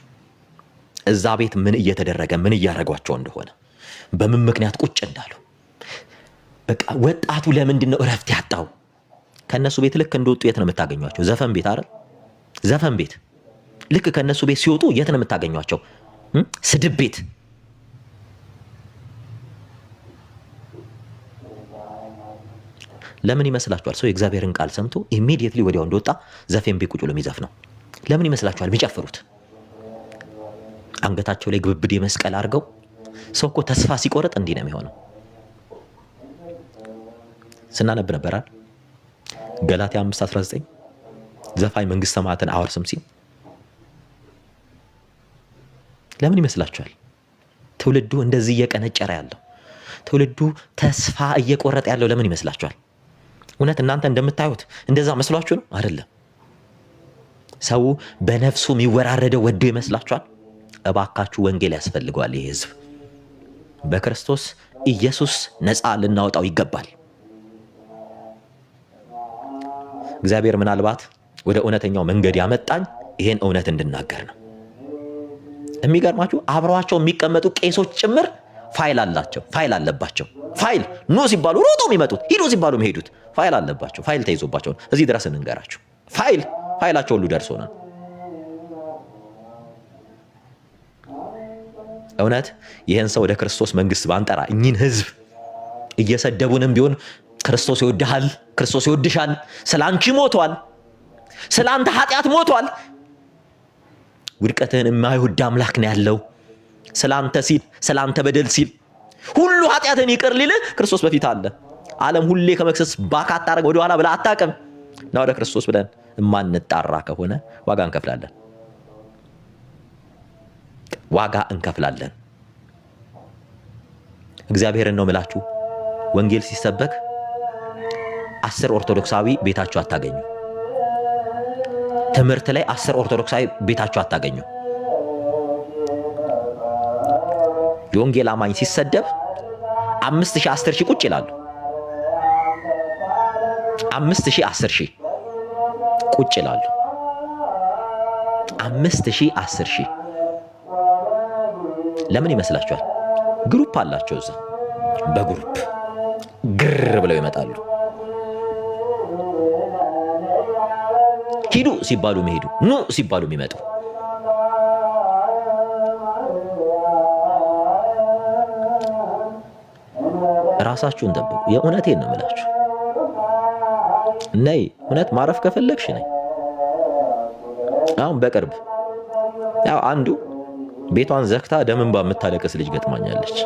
እዛ ቤት ምን እየተደረገ ምን እያረጓቸው እንደሆነ በምን ምክንያት ቁጭ እንዳሉ። በቃ ወጣቱ ለምንድን ነው እረፍት ያጣው? ከነሱ ቤት ልክ እንደወጡ የት ነው የምታገኟቸው? ዘፈን ቤት አይደል? ዘፈን ቤት ልክ ከነሱ ቤት ሲወጡ የት ነው የምታገኟቸው? ስድብ ቤት። ለምን ይመስላችኋል ሰው የእግዚአብሔርን ቃል ሰምቶ ኢሚዲየትሊ ወዲያው እንደወጣ ዘፈን ቤት ቁጭ ብሎ የሚዘፍነው? ለምን ይመስላችኋል የሚጨፍሩት? አንገታቸው ላይ ግብብድ መስቀል አድርገው። ሰው እኮ ተስፋ ሲቆርጥ እንዲህ ነው የሚሆነው። ስናነብ ነበራል ገላትያ 5:19 ዘፋኝ መንግስተ ሰማያትን አወርስም ሲል ለምን ይመስላችኋል? ትውልዱ እንደዚህ እየቀነጨረ ያለው፣ ትውልዱ ተስፋ እየቆረጠ ያለው ለምን ይመስላችኋል? እውነት እናንተ እንደምታዩት እንደዛ መስሏችሁ ነው? አይደለም። ሰው በነፍሱ የሚወራረደው ወዶ ይመስላችኋል? እባካችሁ ወንጌል ያስፈልገዋል። ይህ ህዝብ በክርስቶስ ኢየሱስ ነፃ ልናወጣው ይገባል። እግዚአብሔር ምናልባት ወደ እውነተኛው መንገድ ያመጣኝ ይሄን እውነት እንድናገር ነው። የሚገርማችሁ አብረዋቸው የሚቀመጡ ቄሶች ጭምር ፋይል አላቸው፣ ፋይል አለባቸው። ፋይል ኑ ሲባሉ ሮጦ የሚመጡት፣ ሂዱ ሲባሉ የሚሄዱት ፋይል አለባቸው። ፋይል ተይዞባቸው እዚህ ድረስ እንንገራችሁ። ፋይላቸው ሁሉ ደርሶናል። እውነት ይህን ሰው ወደ ክርስቶስ መንግስት ባንጠራ እኚህን ህዝብ እየሰደቡንም ቢሆን ክርስቶስ ይወድሃል፣ ክርስቶስ ይወድሻል፣ ስለ አንቺ ሞቷል፣ ስለ አንተ ኃጢአት ሞቷል፣ ውድቀትህን የማይወድ አምላክ ነው ያለው፣ ስለ አንተ ሲል፣ ስለ አንተ በደል ሲል ሁሉ ኃጢአትን ይቅር ሊልህ ክርስቶስ በፊት አለ። ዓለም ሁሌ ከመክሰስ ባካ አታረግ ወደ ኋላ ብላ አታቅም እና ወደ ክርስቶስ ብለን የማንጣራ ከሆነ ዋጋ እንከፍላለን። ዋጋ እንከፍላለን። እግዚአብሔርን ነው ምላችሁ። ወንጌል ሲሰበክ 10 ኦርቶዶክሳዊ ቤታችሁ አታገኙ። ትምህርት ላይ 10 ኦርቶዶክሳዊ ቤታችሁ አታገኙ። የወንጌል አማኝ ሲሰደብ 5000 10,000 ቁጭ ይላሉ። 5000 10,000 ቁጭ ይላሉ። 5000 10,000 ለምን ይመስላችኋል? ግሩፕ አላቸው። እዛ በግሩፕ ግር ብለው ይመጣሉ። ሂዱ ሲባሉ የሚሄዱ፣ ኑ ሲባሉ የሚመጡ። ራሳችሁን ጠብቁ። የእውነቴን ነው የምላችሁ። ነይ እውነት ማረፍ ከፈለግሽ ነይ። አሁን በቅርብ ያው አንዱ ቤቷን ዘግታ ደምን በምታለቅስ ልጅ ገጥማኛለች።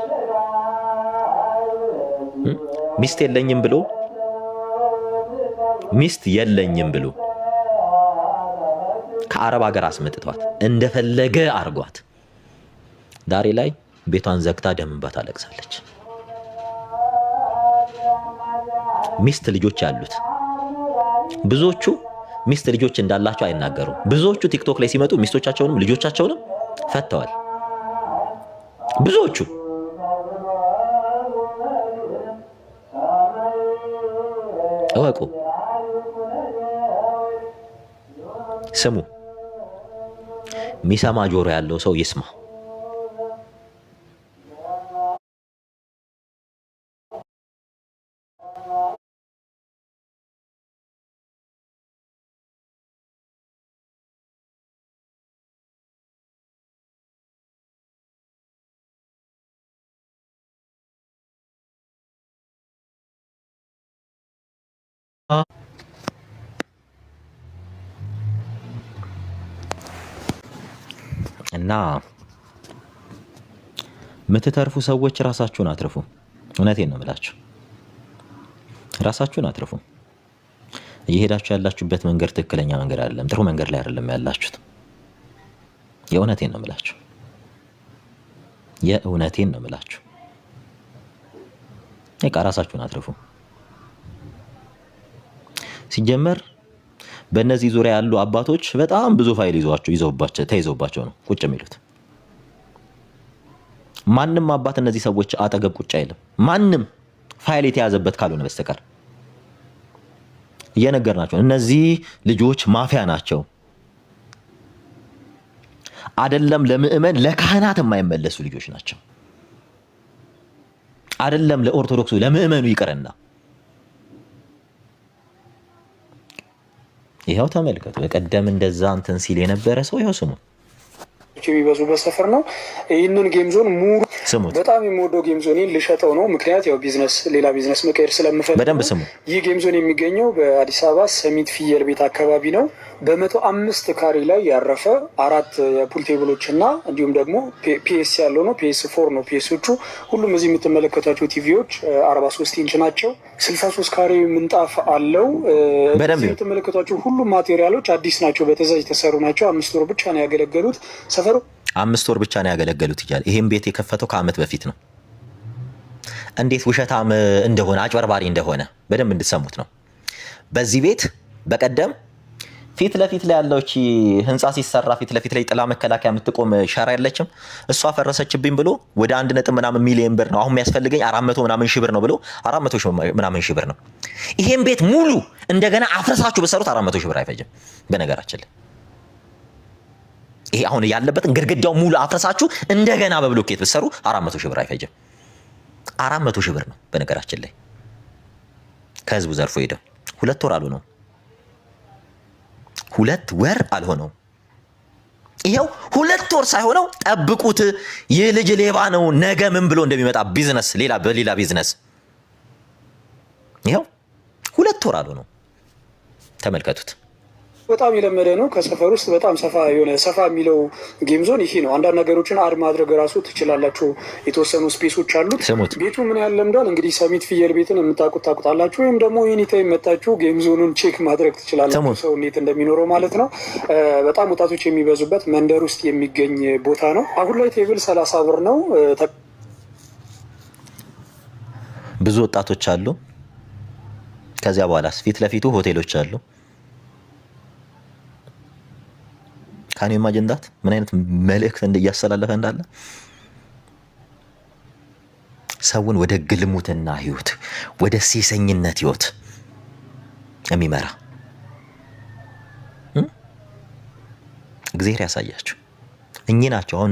ሚስት የለኝም ብሎ ከአረብ ሀገር አስመጥቷት እንደፈለገ አርጓት ዛሬ ላይ ቤቷን ዘግታ ደምን ታለቅሳለች። ሚስት ልጆች ያሉት ብዙዎቹ ሚስት ልጆች እንዳላቸው አይናገሩም። ብዙዎቹ ቲክቶክ ላይ ሲመጡ ሚስቶቻቸውንም ልጆቻቸውንም ፈተዋል። ብዙዎቹ እወቁ፣ ስሙ። ሚሰማ ጆሮ ያለው ሰው ይስማ። እና የምትተርፉ ሰዎች ራሳችሁን አትርፉ። እውነቴን ነው የምላችሁ፣ ራሳችሁን አትርፉ። እየሄዳችሁ ያላችሁበት መንገድ ትክክለኛ መንገድ አይደለም፣ ጥሩ መንገድ ላይ አይደለም ያላችሁት። የእውነቴን ነው የምላችሁ፣ የእውነቴን ነው የምላችሁ። በቃ ራሳችሁን አትርፉ። ሲጀመር በእነዚህ ዙሪያ ያሉ አባቶች በጣም ብዙ ፋይል ተይዘውባቸው ነው ቁጭ የሚሉት። ማንም አባት እነዚህ ሰዎች አጠገብ ቁጭ አይልም፣ ማንም ፋይል የተያዘበት ካልሆነ በስተቀር። እየነገርናቸው እነዚህ ልጆች ማፊያ ናቸው። አይደለም ለምእመን ለካህናት የማይመለሱ ልጆች ናቸው። አይደለም ለኦርቶዶክሱ ለምእመኑ ይቅርና ይኸው ተመልከቱ። በቀደም እንደዛ እንትን ሲል የነበረ ሰው ይኸው ስሙ የሚበዙበት ሰፈር ነው። ይህንን ጌም ዞን ሙሉ ስሙት። በጣም የምወደው ጌም ዞን ልሸጠው ነው። ምክንያት ያው ሌላ ቢዝነስ መቀየር ስለምፈልግ በደንብ ስሙ። ይህ ጌም ዞን የሚገኘው በአዲስ አበባ ሰሚት ፍየል ቤት አካባቢ ነው። በ105 ካሬ ላይ ያረፈ 4 የፑል ቴብሎች እና እንዲሁም ደግሞ ፒኤስ ያለው ነው። ፒኤስ4 ነው ፒኤሶቹ። ሁሉም እዚህ የምትመለከቷቸው ቲቪዎች 43 ኢንች ናቸው። 63 ካሬ ምንጣፍ አለው። እዚህ የምትመለከቷቸው ሁሉም ማቴሪያሎች አዲስ ናቸው፣ በትዕዛዝ የተሰሩ ናቸው። 5 ወር ብቻ ነው ያገለገሉት። ሰፈሩ 5 ወር ብቻ ነው ያገለገሉት ይላል። ይሄን ቤት የከፈተው ከዓመት በፊት ነው። እንዴት ውሸታም እንደሆነ አጭበርባሪ እንደሆነ በደንብ እንድትሰሙት ነው። በዚህ ቤት በቀደም ፊት ለፊት ላይ ያለው ህንፃ ሲሰራ ፊት ለፊት ላይ ጥላ መከላከያ የምትቆም ሸራ ያለችም እሷ ፈረሰችብኝ ብሎ ወደ 1.ምናምን ሚሊዮን ብር ነው አሁን የሚያስፈልገኝ 400 ምናምን ሺህ ብር ነው ብሎ 400 ምናምን ሺህ ብር ነው። ይሄን ቤት ሙሉ እንደገና አፍረሳችሁ በሰሩት 400 ሺህ ብር አይፈጅም። በነገራችን ላይ ይሄ አሁን ያለበትን ግድግዳው ሙሉ አፍረሳችሁ እንደገና በብሎኬት ብትሰሩ 400 ሺህ ብር አይፈጅም። 400 ሺህ ብር ነው። በነገራችን ላይ ከህዝቡ ዘርፎ ሄደ 2 ወር አሉ ነው 2 ወር አልሆነው። ይሄው 2 ወር ሳይሆነው ጠብቁት። ይህ ልጅ ሌባ ነው፣ ነገ ምን ብሎ እንደሚመጣ ቢዝነስ በሌላ ቢዝነስ። ይሄው 2 ወር አልሆነው። ተመልከቱት። በጣም የለመደ ነው። ከሰፈር ውስጥ በጣም ሰፋ የሚለው ጌም ዞን ይሄ ነው። አንዳንድ ነገሮችን አድ ማድረግ ራሱ ትችላላችሁ። የተወሰኑ ስፔሶች አሉት። ቤቱ ምን ያህል ለምዷል እንግዲህ። ሰሚት ፍየል ቤትን የምታውቁት ታውቁታላችሁ፣ ወይም ደግሞ ኤኒታይም መጣችሁ ጌም ዞኑን ቼክ ማድረግ ትችላላችሁ፣ ሰው እንዴት እንደሚኖረው ማለት ነው። በጣም ወጣቶች የሚበዙበት መንደር ውስጥ የሚገኝ ቦታ ነው። አሁን ላይ ቴብል 30 ብር ነው። ብዙ ወጣቶች አሉ። ከዚያ በኋላ ፊት ለፊቱ ሆቴሎች አሉ። ካን ኢማጂን ዳት ምን አይነት መልእክት እያስተላለፈ እንዳለ ሰውን ወደ ግልሙትና ህይወት፣ ወደ ሴሰኝነት ህይወት የሚመራ እግዚአብሔር ያሳያችሁ። እኚህ ናቸው አሁን